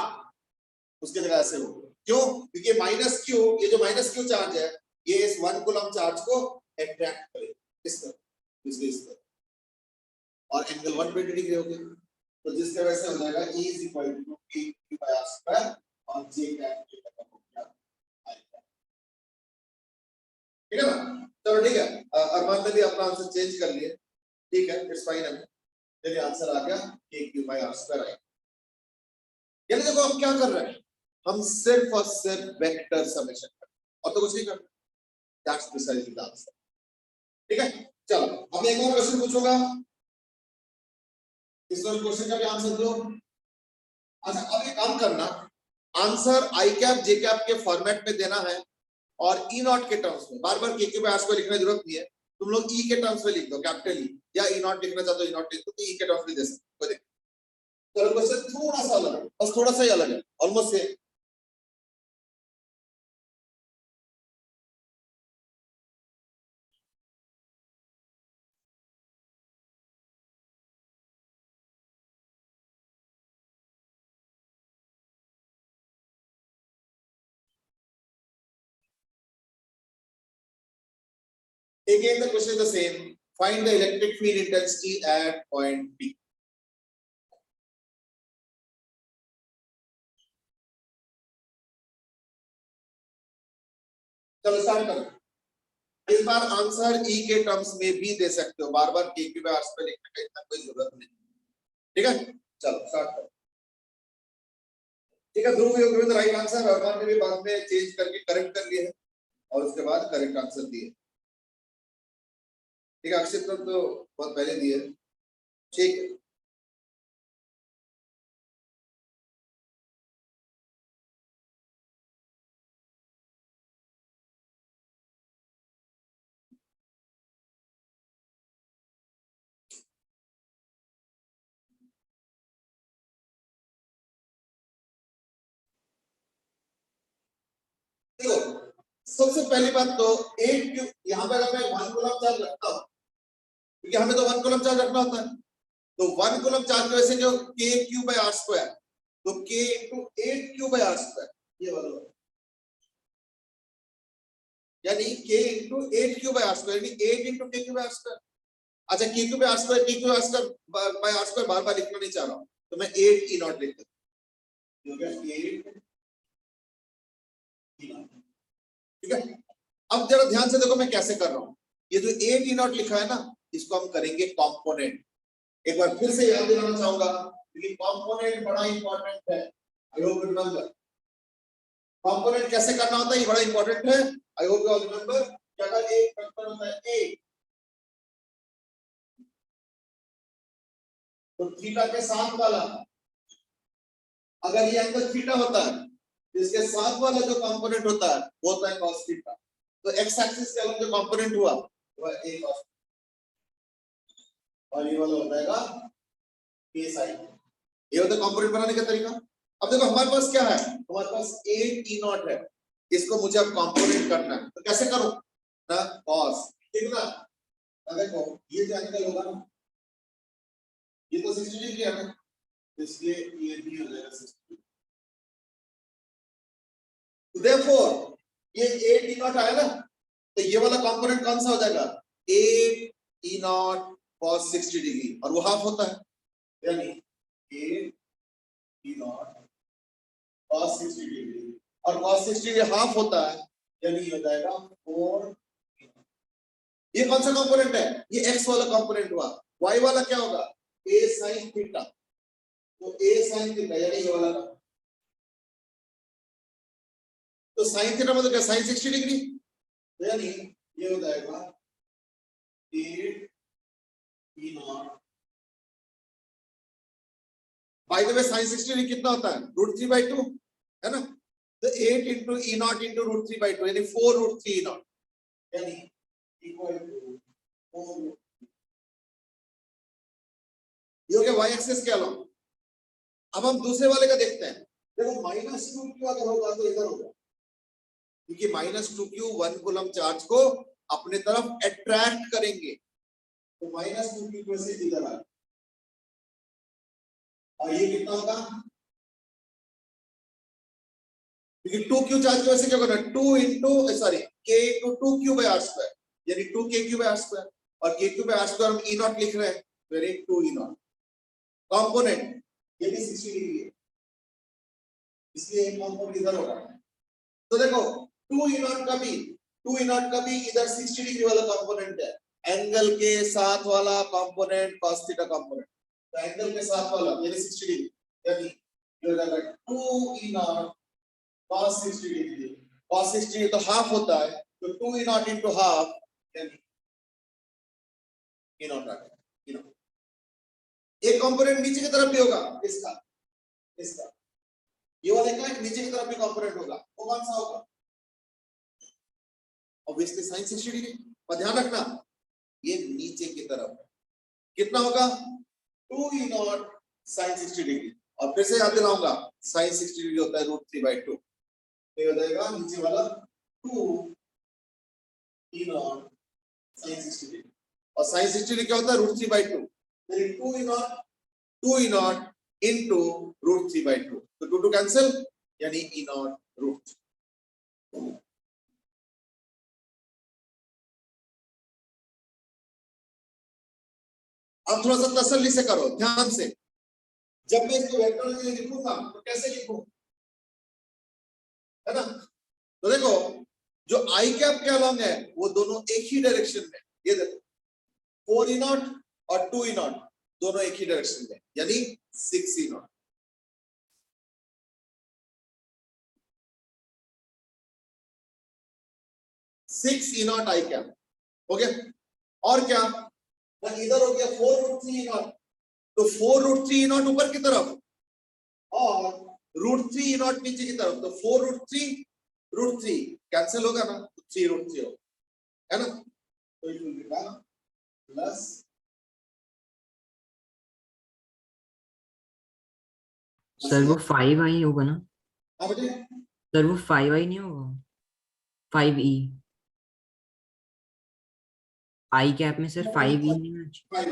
उसके जगह ऐसे हो। क्यों? क्योंकि माइनस क्यू, ये जो माइनस क्यू चार्ज है ये इस 1 कूलम चार्ज को अट्रैक्ट करेगा इस तरह, इसलिए इस तरह, और एंगल 120 डिग्री हो गया, तो जिसके वजह से हो जाएगा E is equal to Q by R square और J कैप के तक हो गया I कैप। ठीक है ना, चलो ठीक है, अरमान ने भी अपना आंसर चेंज कर लिए, ठीक है, इट्स फाइन है। चलिए आंसर आ गया Q by R square आई। यानी देखो हम क्या कर रहे हैं, हम सिर्फ और सिर्फ वेक्टर समेशन कर रहे हैं और तो कुछ नहीं कर रहे। That's precisely the answer. ठीक है, चलो अब मैं एक और क्वेश्चन पूछूंगा, इस वाले क्वेश्चन का भी आंसर दो। अच्छा, अब एक काम करना, answer I cap J cap के फॉर्मेट में देना है और ई नॉट के टर्म्स में, बार बार के क्यू बाय आर स्क्वायर लिखने की जरूरत नहीं है, तुम लोग ई के टर्म्स में लिख दो, कैपिटल ई, या ई नॉट लिखना चाहते हो ई नॉट लिख दो, ई के टर्म्स में दे सकते हो। चलो क्वेश्चन थोड़ा सा अलग है, बस थोड़ा सा ही अलग है, almost same. Again, the question is the same. Find the electric field intensity at point P. चलो स्टार्ट करो। इस बार आंसर E के टर्म्स में भी दे सकते हो, बार बार के क्यू बाय आर स्क्वायर लिखने का इतना कोई जरूरत नहीं। ठीक है, चलो स्टार्ट करो। ठीक है, Dhruv you given the right answer, Armaan ने भी बाद में चेंज करके करेक्ट कर लिए हैं और उसके बाद करेक्ट आंसर दिए। ठीक है, अक्षित तो बहुत पहले दिए, ठीक है। देखो सबसे पहली बात तो 8 क्यू, यहाँ पे अगर मैं 1 कूलम चार्ज रखता हूँ, क्योंकि हमें तो 1 कूलम चार्ज रखना होता है, तो 1 कूलम चार्ज की वजह से जो के क्यू बाय आर स्क्वायर, तो k into 8 q by are square, ये वाला, यानी k into 8 q by are square, यानी 8 इंटू के क्यू बाय आर स्क्वायर। अच्छा, K Q by are square, K Q by are square बार बार लिखना नहीं चाह रहा हूँ, तो मैं 8 ई नॉट लिख देता हूँ, 8 ठीक है। अब जरा ध्यान से देखो मैं कैसे कर रहा हूं। ये जो ए टी नॉट लिखा है ना, इसको हम करेंगे कंपोनेंट। एक बार फिर से याद दिलाना चाहूंगा क्योंकि कंपोनेंट बड़ा इंपॉर्टेंट है। I hope you remember component कैसे करना होता है, ये बड़ा इंपॉर्टेंट है। आई होप यू रिमेंबर कि अगर एक वेक्टर होता है ए, तो थीटा के साथ वाला, अगर ये एंगल थीटा होता है तो इसके साथ वाला जो कंपोनेंट होता है वो होता है cos थीटा। तो एक्स एक्सिस के अलग जो कंपोनेंट हुआ वो है a cos, और ये वाला हो जाएगा a sin। ये होता है कंपोनेंट बनाने का तरीका। अब देखो हमारे पास क्या है, हमारे पास a t नॉट है, इसको मुझे अब कंपोनेंट करना है। तो कैसे करूं ना, cos, ठीक ना। अब देखो ये जो एंगल होगा ना, ये तो 60 डिग्री है ना, इसलिए ये भी हो जाएगा 60। Therefore, ये a t नॉट आया ना, तो ये वाला कंपोनेंट कौन सा हो जाएगा, a t not cos 60 degree, और वो हाफ होता है, यानी a t not cos 60 degree, और cos 60 डिग्री हाफ होता है, यानी ये हो जाएगा 4। ये कौन सा कंपोनेंट है, ये x वाला कंपोनेंट हुआ। y वाला क्या होगा, a sin थीटा, तो a sin थीटा यानी ये वाला। तो sin थीटा मतलब क्या, sin 60 डिग्री, तो यानी ये हो जाएगा 8 t not. By the way sin 60 degree कितना होता है, √3/2 है ना। तो 8 into e नॉट into √3/2 यानी 4√3 e नॉट, यानी इक्वल टू 4। ये हो गया y एक्सिस के अलावा। अब हम दूसरे वाले का देखते हैं। देखो -2q अगर होगा तो इधर होगा, क्योंकि -2q 1 कूलम चार्ज को अपने तरफ अट्रैक्ट करेंगे, तो -2q से इधर आ, और ये कितना होगा, क्योंकि 2q चार्ज की वजह से क्या होगा, 2 into k into 2q/r², यानी 2kq/r², और kq/r² हम e नॉट लिख रहे हैं, तो यानी 2 e नॉट। कंपोनेंट ये भी 60 डिग्री है, इसलिए एक कंपोनेंट इधर होगा। तो देखो 2 e नॉट का भी इधर 60 डिग्री वाला कंपोनेंट है, एंगल के साथ वाला कंपोनेंट cos थीटा कंपोनेंट। तो एंगल के साथ वाला यानी 60 डिग्री, यानी ये हो जाएगा 2 e not cos 60 degree. cos 60 degree तो हाफ होता है, तो 2 e नॉट into हाफ यानी e नॉट आ गया, e नॉट। एक कंपोनेंट नीचे की तरफ भी होगा, इसका ये वाले का नीचे की तरफ भी कंपोनेंट होगा, वो कौन सा होगा, ऑब्वियसली sin 60 डिग्री। पर ध्यान रखना ये नीचे की तरफ कितना होगा, 2 e नॉट sin 60 डिग्री, और फिर से याद दिलाऊंगा sin 60 डिग्री होता है √3/2, तो ये हो जाएगा नीचे वाला 2 e नॉट sin 60 डिग्री, और sin 60 डिग्री क्या होता है, √3/2, यानी 2 e नॉट into √3/2, तो 2 कैंसिल, यानी e नॉट √3। अब थोड़ा सा तसल्ली से करो, ध्यान से। जब मैं इसको वेक्टर के लिए लिखूंगा तो कैसे लिखूं, है ना। तो देखो जो आई कैप के अलोंग है वो दोनों एक ही डायरेक्शन में, ये देखो 4 e नॉट और 2 e नॉट दोनों एक ही डायरेक्शन में, यानी 6 e not. Six E not I cap हो गया, और क्या, इधर हो गया 4√3 ई नॉट, तो 4√3 ई नॉट ऊपर की तरफ और √3 ई नॉट नीचे की तरफ, तो 4√3 कैंसिल होगा ना, 3√3 होगा, है ना। तो it will become plus sir वो 5i होगा ना, हाँ बेटे, सर वो 5i नहीं होगा, 5e आई कैप में सर 5e नहीं है। 5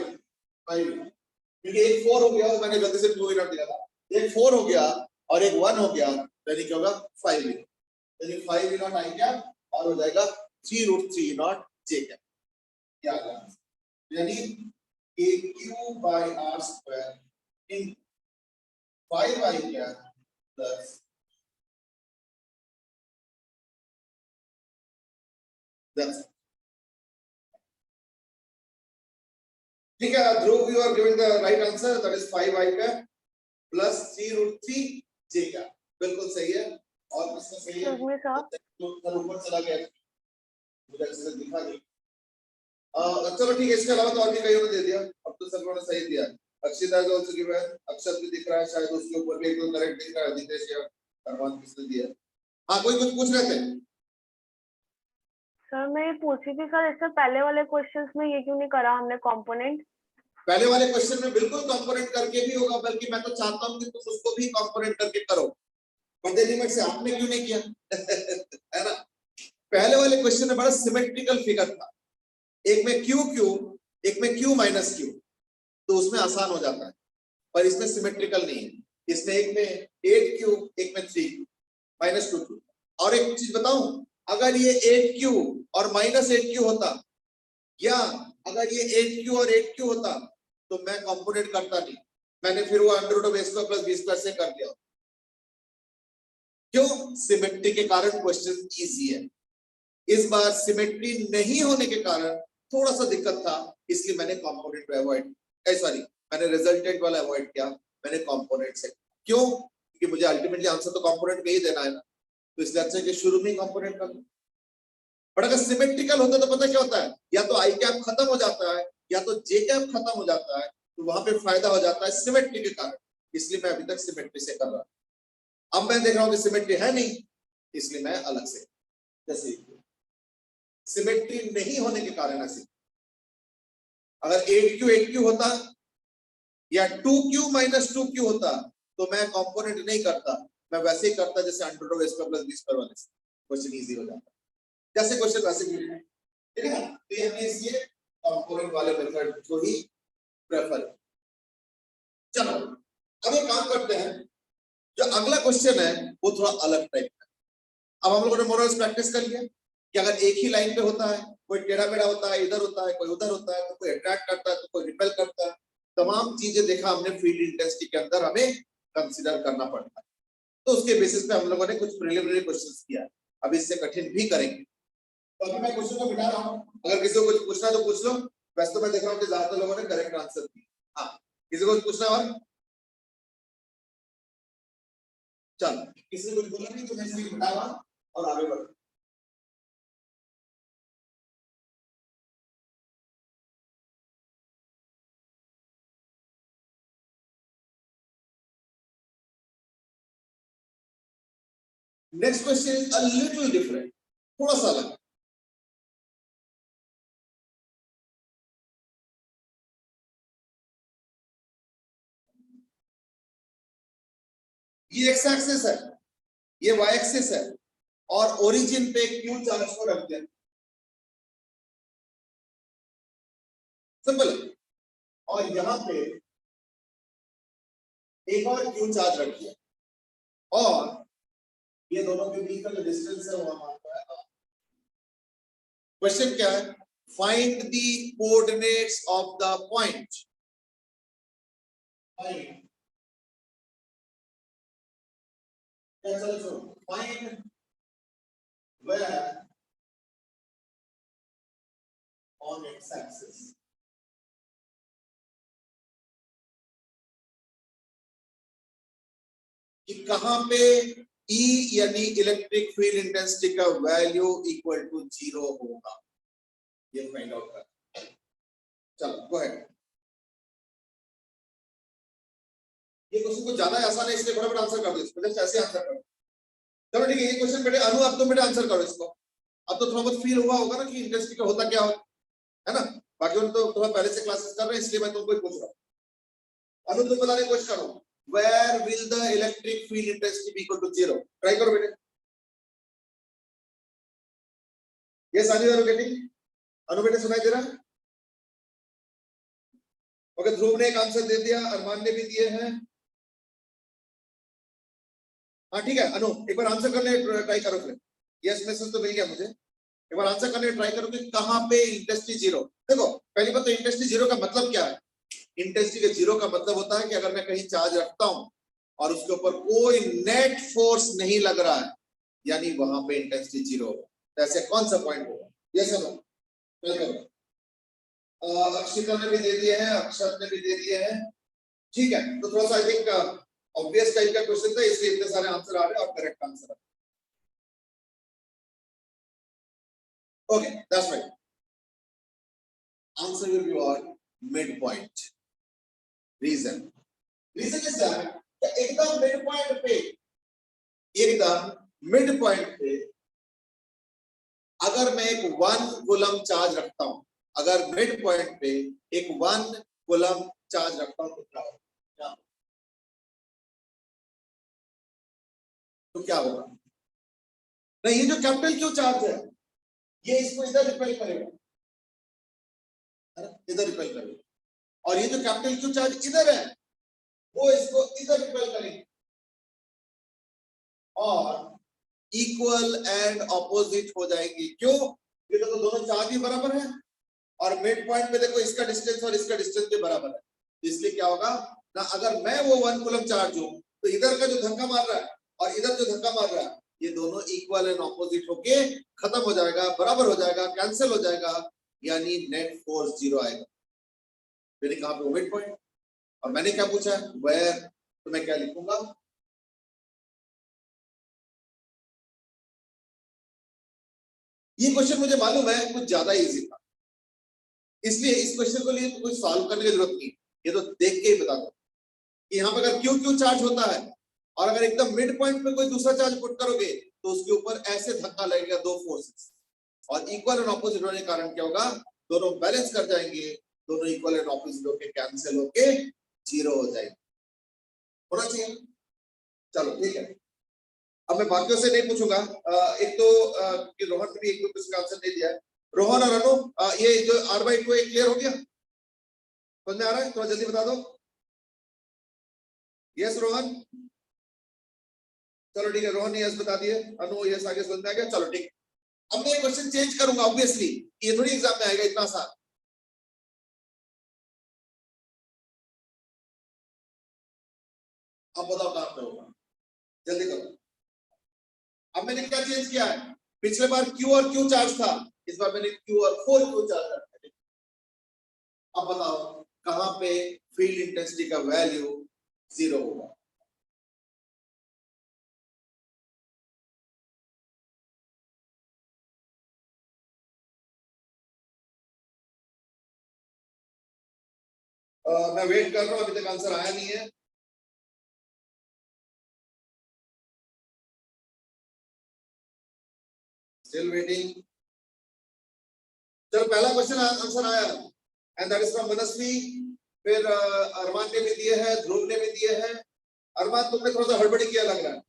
क्योंकि एक 4 हो गया, मैंने गलती से 2 ई नॉट लिखा था, एक 4 हो गया और एक 1 हो गया, यानी क्या होगा 5 ई, यानी 5 ई नॉट आई कैप, और हो जाएगा 3√3 ई नॉट जे कैप, क्या आ गया, यानी aq/r² in 5i cap plus That's it. ठीक है, ध्रुव, you are giving the right answer, that is 5i cap plus 3√3 j cap. बिल्कुल सही है। और प्रश्न सही है। Excuse me, sir. तो ऊपर चला गया, मुझे अच्छे से दिखा नहीं। चलो ठीक है, इसके अलावा तो और भी कईयों ने दे दिया, अब तो सब लोगों ने सही दिया। अक्षिता is also given, अक्षत भी दिख रहा है, शायद उसके ऊपर भी एक दो करेक्ट दिख रहा है। जितेश या अरमान किसने दिया? हाँ, कोई कुछ पूछ रहे थे? सर मैं ये पूछ रही थी सर, इससे पहले वाले क्वेश्चंस में ये क्यों नहीं करा हमने कंपोनेंट? पहले वाले क्वेश्चन में बिल्कुल कंपोनेंट करके भी होगा, बल्कि मैं तो चाहता हूं कि तुम उसको भी कंपोनेंट करके करो। बंदे लिमिट से आपने क्यों नहीं किया? है ना? पहले वाले क्वेश्चन में बड़ा सिमेट्रिकल फिगर था, एक में क्यू क्यू, एक में क्यू माइनस क्यू, तो उसमें आसान हो जाता है। पर इसमें सिमेट्रिकल नहीं है, इसमें एक में 8q, एक में 3 माइनस 2q। और एक चीज बताऊं, अगर ये 8q और माइनस 8q होता, या अगर ये 8q और 8q होता, तो मैं कंपोनेंट करता नहीं, मैंने फिर वो √a² + b² से कर दिया। क्यों? सिमेट्री के कारण क्वेश्चन इजी है। इस बार सिमेट्री नहीं होने के कारण थोड़ा सा दिक्कत था, इसलिए मैंने कंपोनेंट को अवॉइड, मैंने रिजल्टेंट वाला अवॉइड किया, मैंने कंपोनेंट से। क्यों? क्योंकि मुझे अल्टीमेटली आंसर तो कंपोनेंट में ही देना है ना, तो इसलिए अच्छा कि शुरू में ही कंपोनेंट कर लो। पर अगर सिमेट्रिकल होता तो पता क्या होता है, या तो आई कैप खत्म हो जाता है या तो जे कैप खत्म हो जाता है, तो वहां पे फायदा हो जाता है सिमेट्री के कारण। इसलिए मैं अभी तक सिमेट्री से कर रहा हूं। अब मैं देख रहा हूं कि सिमेट्री है नहीं, इसलिए मैं अलग से, जैसे सिमेट्री नहीं होने के कारण ऐसे, अगर 8q होता या 2q माइनस 2q होता, तो मैं कंपोनेंट नहीं करता, मैं वैसे ही करता जैसे √a² + b² वाले से, क्वेश्चन इजी हो जाता। जैसे क्वेश्चन वैसे ही, ठीक है ना? तो हमने इसलिए कंपोनेंट वाले मेथड को ही प्रेफर। चलो अब एक काम करते हैं, जो अगला क्वेश्चन है वो थोड़ा अलग टाइप का। अब हम लोगों ने मोरल्स प्रैक्टिस कर लिया कि अगर एक ही लाइन पे होता है, कोई टेढ़ा मेढ़ा होता है, इधर होता है, कोई उधर होता है, तो कोई अट्रैक्ट करता है, तो कोई रिपेल करता है, तमाम चीजें देखा हमने फील्ड इंटेंसिटी के अंदर, हमें कंसीडर करना पड़ता है। तो उसके बेसिस पे हम लोगों ने कुछ प्रिलिमिनरी क्वेश्चंस किया, अब इससे कठिन भी करेंगे। तो अभी मैं क्वेश्चन को मिटा रहा हूं, अगर किसी को कुछ पूछना तो पूछ लो। वैसे तो मैं देख रहा हूं कि ज्यादातर लोगों ने करेक्ट आंसर दिया। हाँ, किसी को कुछ पूछना और? चल, किसी ने कुछ बोला नहीं तो मैं इसे मिटा रहा हूं और आगे बढ़। Next question is a little different, थोड़ा सा अलग। ये एक्स एक्सिस है, ये वाई एक्सिस है, और ओरिजिन पे क्यू चार्ज को रख दिया, सिंपल है। और यहां पे एक और क्यू चार्ज रख दिया, और ये दोनों के बीच का जो डिस्टेंस है वो हम आता है। क्वेश्चन क्या है? Find the coordinates of the point. Find where on x axis कि कहां पे E यानी इलेक्ट्रिक फील्ड इंटेंसिटी का वैल्यू इक्वल टू 0 होगा, ये फाइंड आउट कर। चलो गो अहेड। ये क्वेश्चन को ज्यादा आसान है, इसलिए फटाफट आंसर कर दो इसको, जस्ट ऐसे आंसर करो। चलो ठीक है, ये क्वेश्चन बेटे अनु, अब तुम बेटे आंसर करो इसको। अब तो थोड़ा बहुत फील हुआ होगा ना कि इंटेंसिटी का होता क्या हो, है ना? बाकी उन तो थोड़ा पहले से क्लासेस कर रहे हैं, इसलिए मैं तुमको पूछ रहा हूँ। अनु तुम बताने कोशिश करो, where will the electric field intensity be equal to 0? Try करो बेटे। ये सारी बार गेटिंग अनु बेटे सुनाई दे रहा है? ओके, ध्रुव ने एक आंसर दे दिया, अरमान ने भी दिए हैं। हाँ ठीक है अनु, एक बार आंसर करने ट्राई करो फिर। यस मैसेज तो मिल गया मुझे, एक बार आंसर करने ट्राई करो कि कहां पे इंटेंसिटी 0। देखो पहली बात तो इंटेंसिटी 0 का मतलब क्या है? इंटेंसिटी के 0 का मतलब होता है कि अगर मैं कहीं चार्ज रखता हूं और उसके ऊपर कोई नेट फोर्स नहीं लग रहा है, यानी वहां पे इंटेंसिटी 0 होगा। तो ऐसे कौन सा पॉइंट होगा? Yes sir welcome. अक्षिता ने भी दे दिए हैं, अक्षत ने भी दे दिए हैं। ठीक है, तो थोड़ा सा आई थिंक ऑब्वियस टाइप का क्वेश्चन था, इसलिए इतने सारे आंसर आ रहे हैं और correct answer. Okay that's right, answer will be what? Mid point. Reason is that एकदम मिड पॉइंट पे, एकदम मिड पॉइंट पे अगर मैं एक 1 कूलम चार्ज रखता हूं, अगर मिड पॉइंट पे एक 1 कूलम चार्ज रखता हूं तो क्या होगा? तो क्या होगा? नहीं, ये जो कैपिटल क्यू चार्ज है ये इसको इधर रिपेल करेगा, है ना, इधर रिपेल करेगा, और ये जो कैपिटल क्यू चार्ज इधर है वो इसको इधर रिपेल करेगा, और इक्वल एंड ऑपोजिट हो जाएंगी। क्यों? ये तो दोनों चार्ज ही बराबर है, और मिड पॉइंट पे देखो इसका डिस्टेंस और इसका डिस्टेंस भी बराबर है, इसलिए क्या होगा ना, अगर मैं वो 1 कूलम चार्ज हूं तो इधर का जो धक्का मार रहा है और इधर जो धक्का मार रहा है ये दोनों इक्वल एंड ऑपोजिट होके खत्म हो जाएगा, बराबर हो जाएगा, कैंसिल हो जाएगा, यानी नेट फोर्स 0 आएगा। मैंने कहा पे मिड पॉइंट, और मैंने क्या पूछा है वेयर, तो मैं क्या लिखूंगा? ये क्वेश्चन मुझे मालूम है कुछ ज्यादा इजी था, इसलिए इस क्वेश्चन को लिए तो कुछ सॉल्व करने की जरूरत नहीं, ये तो देख के ही बता दो कि यहाँ पे अगर क्यू क्यू चार्ज होता है और अगर एकदम मिड पॉइंट पे कोई दूसरा चार्ज पुट करोगे तो उसके ऊपर ऐसे धक्का लगेगा, दो फोर्सेस, और इक्वल एंड ऑपोजिट होने के कारण क्या होगा? दोनों बैलेंस कर जाएंगे, दोनों इक्वल एंड ऑपोजिट होके कैंसिल होके 0 हो जाएंगे, होना चाहिए। चलो ठीक है, अब मैं बाकियों से नहीं पूछूंगा। एक तो कि रोहन ने भी एक दो क्वेश्चन का आंसर दे दिया है। रोहन और अनु, ये जो r/2 क्लियर हो गया, समझ में आ रहा है? थोड़ा जल्दी बता दो। यस रोहन, चलो ठीक है, रोहन ने यस बता दिए, अनु यस आगे समझ में आ गया, चलो ठीक है। अब मैं क्वेश्चन चेंज करूंगा ऑब्वियसली, ये थोड़ी एग्जाम में आएगा इतना आसान। अब बताओ कहां पे होगा, जल्दी करो। अब मैंने क्या चेंज किया है? पिछले बार Q और Q चार्ज था, इस बार मैंने Q और 4Q चार्ज रखा है। अब बताओ कहां पे फील्ड इंटेंसिटी का वैल्यू 0 होगा? मैं वेट कर रहा हूं, अभी तक आंसर आया नहीं है। Still waiting. चलो पहला क्वेश्चन आंसर आया, एंड दैट इज फ्रॉम मनस्वी। फिर अरमान ने भी दिए हैं, ध्रुव ने भी दिए हैं। अरमान तुमने थोड़ा सा हड़बड़ी किया लग रहा है,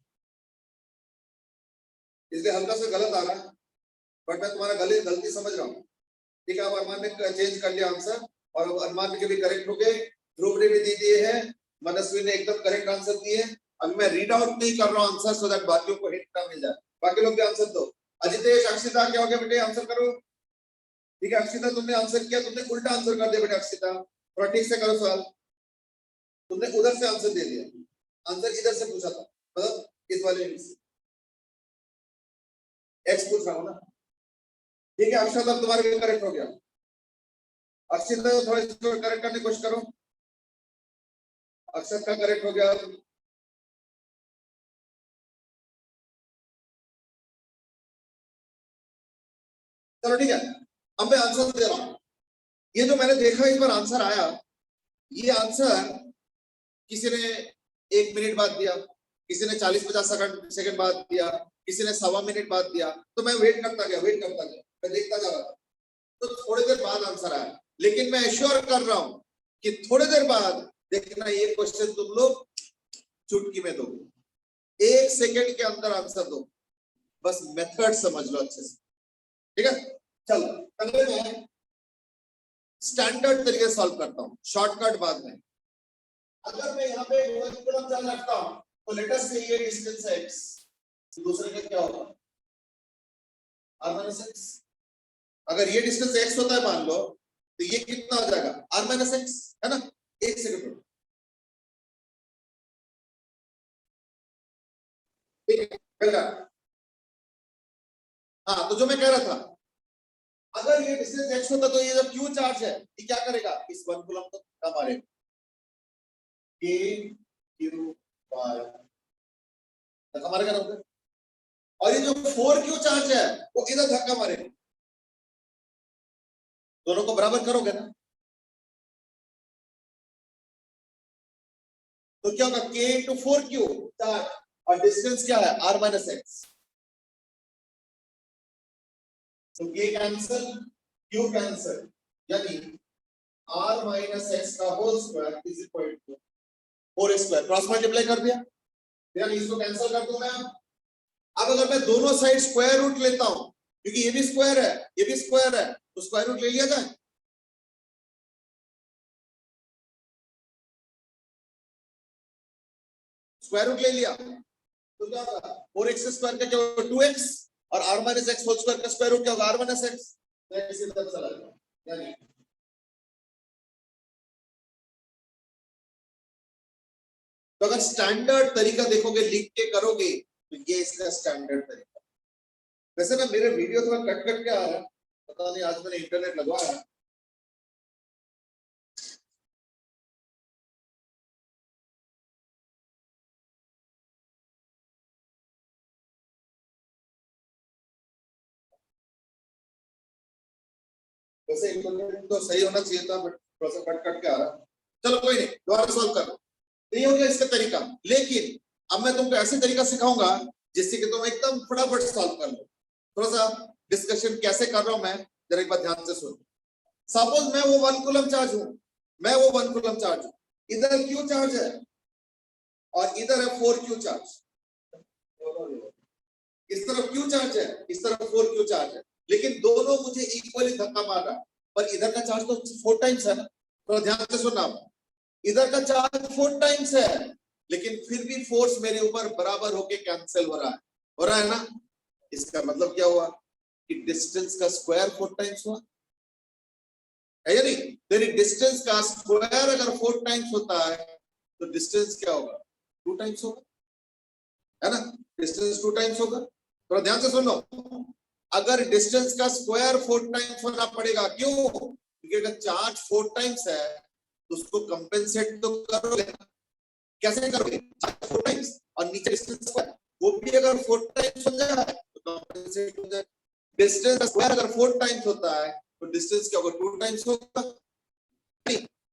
इसलिए हल्का सा गलत आ रहा है, बट मैं तुम्हारा गलती समझ रहा हूँ। ठीक है, अब अरमान ने चेंज कर लिया आंसर, और अब अरमान के भी करेक्ट हो गए, ध्रुव ने भी दे दिए हैं, मनस्वी ने एकदम करेक्ट आंसर दिए। अभी मैं रीड आउट नहीं कर रहा हूँ आंसर, सो दैट बाकियों को हिंट ना मिल जाए। बाकी लोग भी आंसर दो। अजितेश, अक्षिता, क्या हो गया बेटे? आंसर करो। ठीक है अक्षिता, तुमने आंसर किया, तुमने उल्टा आंसर कर दिया बेटा। अक्षिता थोड़ा ठीक से करो सवाल, तुमने उधर से आंसर दे दिया, आंसर इधर से पूछा था, मतलब इस वाले से एक्स पूछ रहा हूं ना। ठीक है अक्षत, अब तुम्हारा भी करेक्ट हो गया। अक्षिता थोड़ा इसको करेक्ट करने की कोशिश करो, अक्षत का करेक्ट हो गया। चलो ठीक है, अब मैं आंसर दे रहा हूं। ये जो मैंने देखा इस बार आंसर आया, ये आंसर किसी ने 1 मिनट बाद दिया, किसी ने 40-50 सेकंड बाद दिया, किसी ने 1.25 मिनट बाद दिया, तो मैं वेट करता गया, मैं देखता जा रहा था, तो थोड़ी देर बाद आंसर आया। लेकिन मैं एश्योर कर रहा हूं कि थोड़ी देर बाद देखना ये क्वेश्चन तुम लोग चुटकी में दो, 1 सेकंड के अंदर आंसर दो, बस मेथड समझ लो अच्छे से। ठीक है, चलो अगले मैं स्टैंडर्ड तरीके से सॉल्व करता हूं, शॉर्टकट बाद में। अगर मैं यहाँ पे कूलम चार्ज रखता हूं तो लेट अस से ये डिस्टेंस है x, दूसरे का क्या होगा? r-x। अगर ये डिस्टेंस x होता है मान लो, तो ये कितना हो जाएगा? r-x, है ना? 1 सेकंड, ठीक है। हाँ, तो जो मैं कह रहा था अगर ये डिस्टेंस x होता तो ये जो q चार्ज है ये क्या करेगा, इस 1 कूलम को धक्का मारेगा, k q y धक्का मारेगा ना उधर, और ये जो 4q चार्ज है वो इधर धक्का मारेगा, दोनों को बराबर करोगे ना तो क्या होगा, k into 4q चार्ज और डिस्टेंस क्या है r minus x, तो k कैंसिल q कैंसिल, यानी r minus x का whole square is equal to 4 square, cross multiply कर दिया, यानी इसको कैंसिल कर दूं मैं। अब अगर मैं दोनों साइड स्क्वायर रूट लेता हूं, क्योंकि ये भी स्क्वायर है ये भी स्क्वायर है, तो स्क्वायर रूट ले लिया जाए, स्क्वायर रूट ले लिया तो क्या होगा, 4x स्क्वायर का क्या होगा 2x, और r minus x whole square का स्क्वायर रूट क्या होगा r minus x, तो इसी तरह चला जाएगा, यानी तो अगर स्टैंडर्ड तरीका देखोगे लिख के करोगे तो ये इसका स्टैंडर्ड तरीका। वैसे ना मेरे वीडियो थोड़ा कट कट के आ रहा है, पता नहीं आज मैंने इंटरनेट लगवाया है। वैसे इंटरनेट तो सही होना चाहिए था बट थोड़ा सा कट कट के आ रहा है, चलो कोई नहीं, दोबारा सॉल्व कर लो। तो ये हो गया इसका तरीका, लेकिन अब मैं तुमको ऐसे तरीका सिखाऊंगा जिससे कि तुम एकदम फटाफट सॉल्व कर लो। थोड़ा सा डिस्कशन कैसे कर रहा हूं मैं, जरा एक बार ध्यान से सुनो। सपोज मैं वो 1 कूलम चार्ज हूं, मैं वो 1 कूलम चार्ज हूं, इधर q चार्ज है और इधर है 4q चार्ज, इस तरफ q चार्ज है इस तरफ 4q चार्ज है, लेकिन दोनों मुझे इक्वली धक्का मार रहा है, पर इधर का चार्ज तो 4 टाइम्स है ना, थोड़ा ध्यान से सुनना, इधर का चार्ज 4 टाइम्स है, लेकिन फिर भी फोर्स मेरे ऊपर बराबर होके कैंसिल हो रहा है ना। इसका मतलब क्या हुआ कि डिस्टेंस का स्क्वायर 4 टाइम्स हुआ है या नहीं, तेरी डिस्टेंस का स्क्वायर अगर 4 टाइम्स होता है तो डिस्टेंस क्या होगा 2 टाइम्स होगा, है ना, डिस्टेंस 2 टाइम्स होगा। थोड़ा ध्यान से सुन लो, अगर डिस्टेंस का स्क्वायर 4 टाइम्स होना पड़ेगा, क्यों, क्योंकि अगर चार्ज 4 टाइम्स है तो उसको कंपेंसेट तो करोगे, कैसे करोगे, 4 टाइम्स और नीचे डिस्टेंस स्क्वायर, वो भी अगर 4 टाइम्स हो जाए तो कंपेंसेट हो जाए। डिस्टेंस का स्क्वायर अगर 4 टाइम्स होता है तो डिस्टेंस क्या होगा 2 टाइम्स होगा।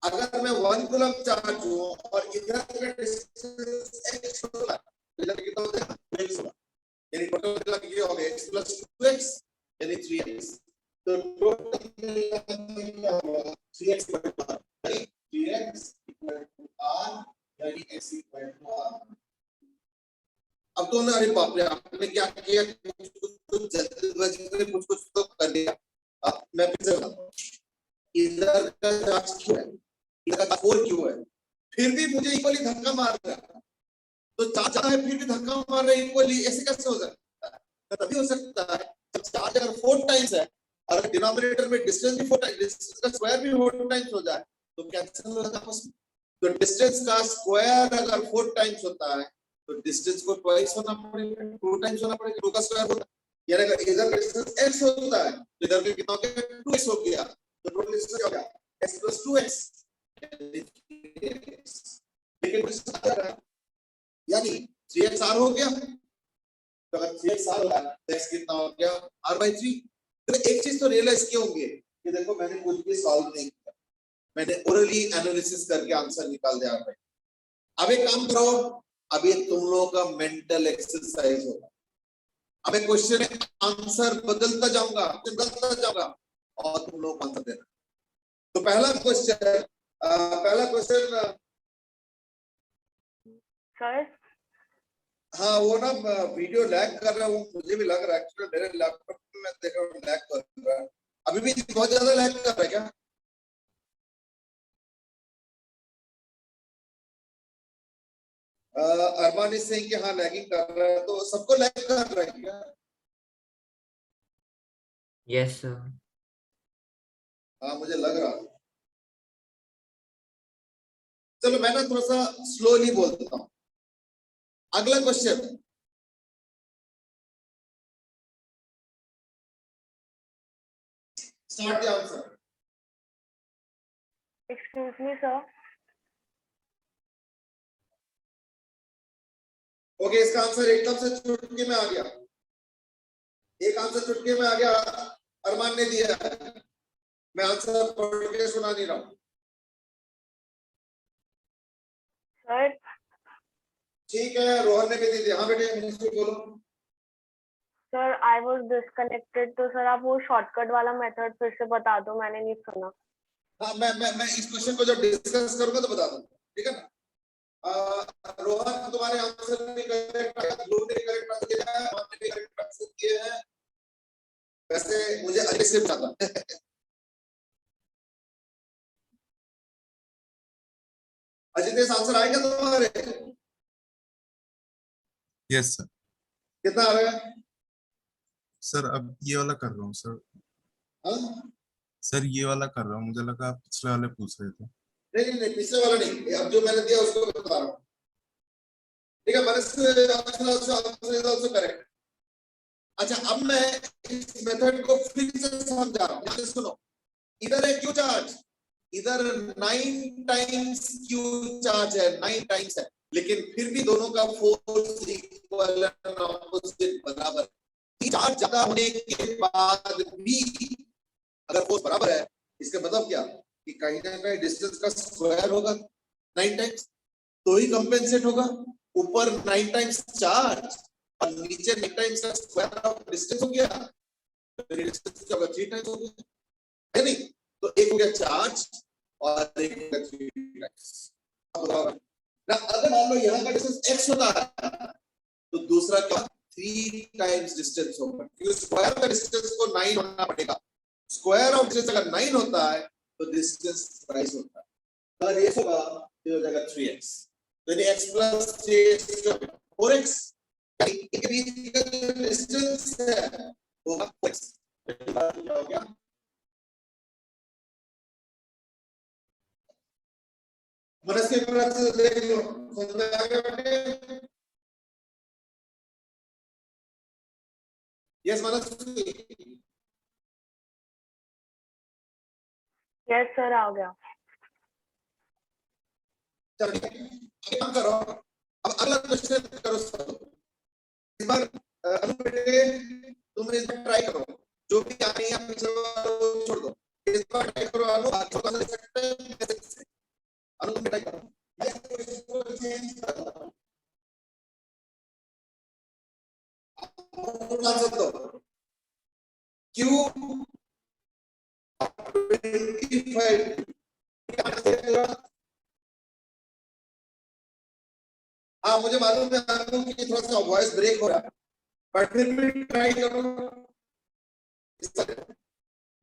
अगर मैं 1 कूलम चार्ज हूं और इधर का डिस्टेंस x होगा तो इधर कितना हो जाएगा 2x होगा, यानी टोटल कितना हो गया x + 2x यानी 3x, तो टोटल क्या होगा 3x = r, 3x = r यानी x = r। अब तो ना, अरे बाप रे, आपने क्या किया, कुछ जल्दबाजी में कुछ तो कर दिया। अब मैं फिर से बताता हूं, इधर का चार्ज क्यों है, इधर का 4q है, फिर भी मुझे इक्वली धक्का मार रहा है, तो चार्ज ज्यादा है फिर भी धक्का मार रहा है इक्वली, ऐसे कैसे हो सकता है, तो तभी हो सकता है जब चार्ज अगर 4 टाइम्स है और डिनोमिनेटर में डिस्टेंस भी 4 टाइम्स, डिस्टेंस का स्क्वायर भी 4 टाइम्स हो जाए तो कैंसिल हो जाता है आपस में। तो डिस्टेंस का स्क्वायर अगर 4 टाइम्स होता है तो डिस्टेंस को ट्वाइस होना पड़ेगा, 2 टाइम्स होना पड़ेगा, 2 का स्क्वायर होता है, यानी अगर इधर का डिस्टेंस x होता है तो इधर भी कितना हो गया 2x हो गया, तो टोटल डिस्टेंस क्या हो गया x + 2x, लेकिन डिस्टेंस यानी 3x r हो गया, तो अगर 3x r होगा तो x कितना हो गया r/3। तो एक चीज तो रियलाइज किए होंगे कि देखो मैंने कुछ भी सॉल्व नहीं किया, मैंने ओरली एनालिसिस करके आंसर निकाल दिया भाई। अब एक काम करो, अभी तुम लोगों का मेंटल एक्सरसाइज होगा, अब एक क्वेश्चन आंसर बदलता जाऊंगा और तुम लोग आंसर देना। तो पहला क्वेश्चन सर हाँ, वो ना वीडियो लैग कर रहा है, वो मुझे भी लग रहा है, एक्चुअली मेरे लैपटॉप में मैं देख रहा हूँ लैग कर रहा है, अभी भी बहुत ज्यादा लैग कर रहा है क्या? अरमान इज सेइंग कि हाँ लैगिंग कर रहा है, तो सबको लैग कर रहा है क्या? Yes sir. हाँ मुझे लग रहा है। चलो मैं ना थोड़ा सा स्लोली बोलता हूँ। अगला question, Start the answer. Excuse me, sir. Okay, इसका आंसर एकदम से चुटकी में आ गया। एक आंसर चुटकी में आ गया, अरमान ने दिया है। मैं आंसर पढ़ के सुना नहीं रहा हूं। Sir, ठीक है, रोहन ने भी दे दिया। हाँ बेटे, मिनिस्टर बोलो। sir, I was disconnected. तो सर आप वो शॉर्टकट वाला मेथड फिर से बता दो, मैंने नहीं सुना। हाँ, मैं इस क्वेश्चन को जब डिस्कस करूंगा तो बता दूंगा, ठीक है ना। रोहन, तुम्हारे आंसर भी करेक्ट है, ध्रुव ने करेक्ट आंसर दिया है, अरमान ने भी करेक्ट आंसर दिए हैं। वैसे मुझे अजय से पूछा था। अजितेश, आंसर आएगा तुम्हारे? Yes sir. कितना आ रहा है? सर अब ये वाला कर रहा हूँ सर। हाँ? सर ये वाला कर रहा हूँ, मुझे लगा आप पिछले वाले पूछ रहे थे। नहीं, पिछले वाला नहीं, अब जो मैंने दिया उसको बता रहा हूँ। ठीक है, आंसर also correct. अच्छा, अब मैं इस मेथड को फिर से समझा रहा हूँ, ध्यान से सुनो। इधर है क्यू चार्ज, इधर 9 टाइम्स क्यू चार्ज है, 9 टाइम्स है, लेकिन फिर भी दोनों का फोर्स इक्वल एंड ऑपोजिट बराबर है। चार्ज ज्यादा होने के बाद भी अगर फोर्स बराबर है, इसका मतलब क्या कि कहीं ना कहीं डिस्टेंस का स्क्वायर होगा 9 टाइम्स, तो ही कंपेंसेट होगा। ऊपर 9 टाइम्स चार्ज और नीचे 9 टाइम्स का स्क्वायर ऑफ डिस्टेंस हो गया, तो डिस्टेंस क्या होगा? 3 टाइम्स हो गया, है नहीं? तो एक हो गया चार्ज और एक हो गया 3 टाइम्स। ना अगर मान लो यहाँ का डिस्टेंस x होता है, तो दूसरा क्या 3 टाइम्स डिस्टेंस होगा, क्योंकि स्क्वायर का डिस्टेंस को 9 होना पड़ेगा। स्क्वायर ऑफ डिस्टेंस अगर 9 होता है तो डिस्टेंस प्राइस होता है। अगर ये होगा तो हो जाएगा 3x, तो ये x प्लस 4x, इनके बीच का डिस्टेंस है वो 4x। क्या हो गया? मनस के प्रकार से देख लो, समझ में आ गया बेटे? यस मनस? यस सर, आ गया। चलिए काम करो, अब अगला क्वेश्चन करो सब। इस बार अनु बेटे तुम इस बार ट्राई करो, जो भी आ रही है पीछे वाला छोड़ दो। इस बार ट्राई करो अनु, छोटा सा सकते हैं। अनु तुम ट्राई करो, मैं क्वेश्चन को चेंज कर रहा हूं। आंसर दो। क्यू 25 हाँ, मुझे मालूम है कि थोड़ा सा वॉइस ब्रेक हो रहा है, पर फिर भी ट्राई करो।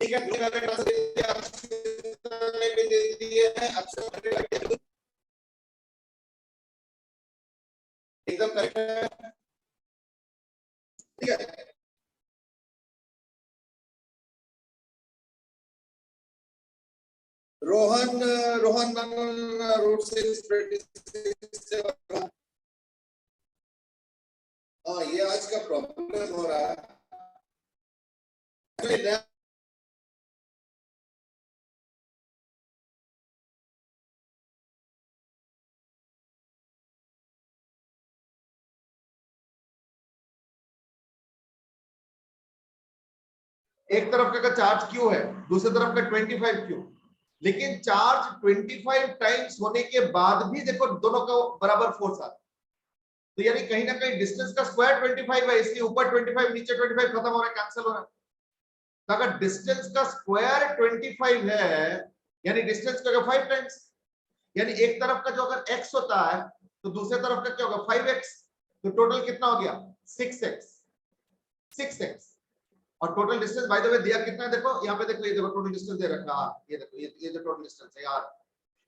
ठीक है, एकदम करेक्ट है, ठीक है। रोहन रोड से हाँ, ये आज का प्रॉब्लम हो रहा है। एक तरफ का चार्ज क्यू है, दूसरी तरफ का 25 क्यू, लेकिन चार्ज 25 टाइम्स होने के बाद भी देखो दोनों का बराबर फोर्स आता है, तो यानी कहीं ना कहीं डिस्टेंस का स्क्वायर 25 है, इसलिए ऊपर 25 नीचे 25 खत्म हो रहा है, कैंसिल हो रहा है। तो अगर डिस्टेंस का स्क्वायर 25 है, यानी डिस्टेंस का 5 टाइम्स, यानी एक तरफ का जो अगर x होता है तो दूसरे तरफ का क्या होगा 5x, तो टोटल कितना हो गया 6x। और total distance by the way दिया कितना है, देखो यहाँ पे देखो, ये देखो टोटल डिस्टेंस दे रखा है, ये देखो ये जो टोटल डिस्टेंस है यार,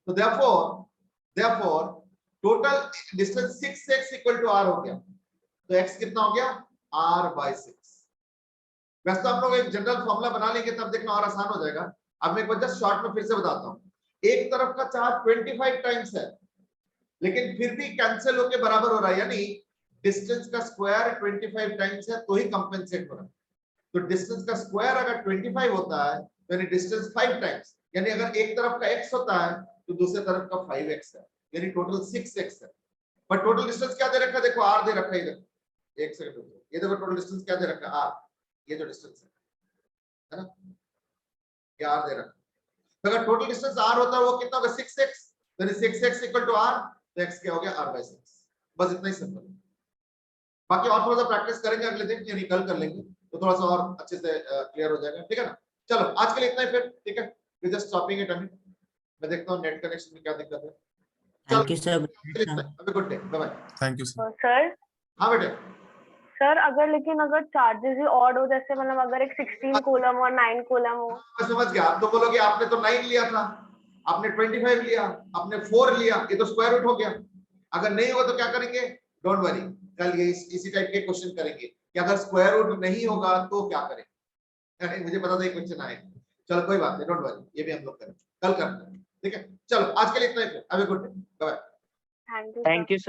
तो therefore total distance 6x equal to r हो गया, तो x कितना हो गया r/6। वैसे तो आप लोग एक जनरल फॉर्मूला बना लेंगे तब देखना और आसान हो जाएगा। अब मैं एक बार जस्ट शॉर्ट में फिर से बताता हूँ। एक तरफ का चार्ज 25 टाइम्स है, लेकिन फिर भी कैंसिल होके बराबर हो रहा है, यानी डिस्टेंस का स्क्वायर 25 टाइम्स है तो ही कंपेंसेट हो रहा है। तो डिस्टेंस का स्क्वायर अगर 25 होता है यानी डिस्टेंस 5 टाइम्स, यानी अगर एक तरफ का x होता है तो दूसरे तरफ का 5x है, यानी टोटल 6x है। बट टोटल डिस्टेंस क्या दे रखा है, देखो r दे रखा है इधर, एक सेकंड रुको, ये देखो टोटल डिस्टेंस क्या दे रखा है r, ये जो डिस्टेंस है ना, ये r दे रखा है। तो अगर टोटल डिस्टेंस r होता है वो कितना होगा 6x, यानी 6x इक्वल टू r, तो x क्या हो गया r/6। बस इतना ही सिंपल है। बाकी और थोड़ा सा प्रैक्टिस करेंगे अगले दिन, यानी कल कर लेंगे तो थोड़ा सा और अच्छे से क्लियर हो जाएगा, ठीक है ना। चलो आज के लिए इतना ही फिर, ठीक है, वी जस्ट स्टॉपिंग इट। मैं देखता हूँ नेट कनेक्शन में क्या दिक्कत है। Thank you sir. Have a good day, bye bye. Thank you sir. Sir हाँ बेटे, सर अगर लेकिन अगर चार्जेस ही ऑड हो, जैसे मतलब अगर एक 16 कूलम और 9 कूलम हो। मैं समझ गया। आप तो बोलोगे आपने तो 9 लिया था, आपने 25 लिया, आपने 4 लिया, ये तो स्क्वायर रूट हो गया। अगर नहीं होगा तो क्या करेंगे, डोंट वरी, कल ये इसी टाइप के क्वेश्चन करेंगे कि अगर स्क्वायर रूट नहीं होगा तो क्या करें। अरे मुझे पता था ये क्वेश्चन आएगा, चलो कोई बात नहीं, डोंट वरी, ये भी हम लोग करेंगे, कल करते हैं, ठीक है। चलो आज के लिए इतना ही, have a good day, bye bye. Thank you Thank you, sir.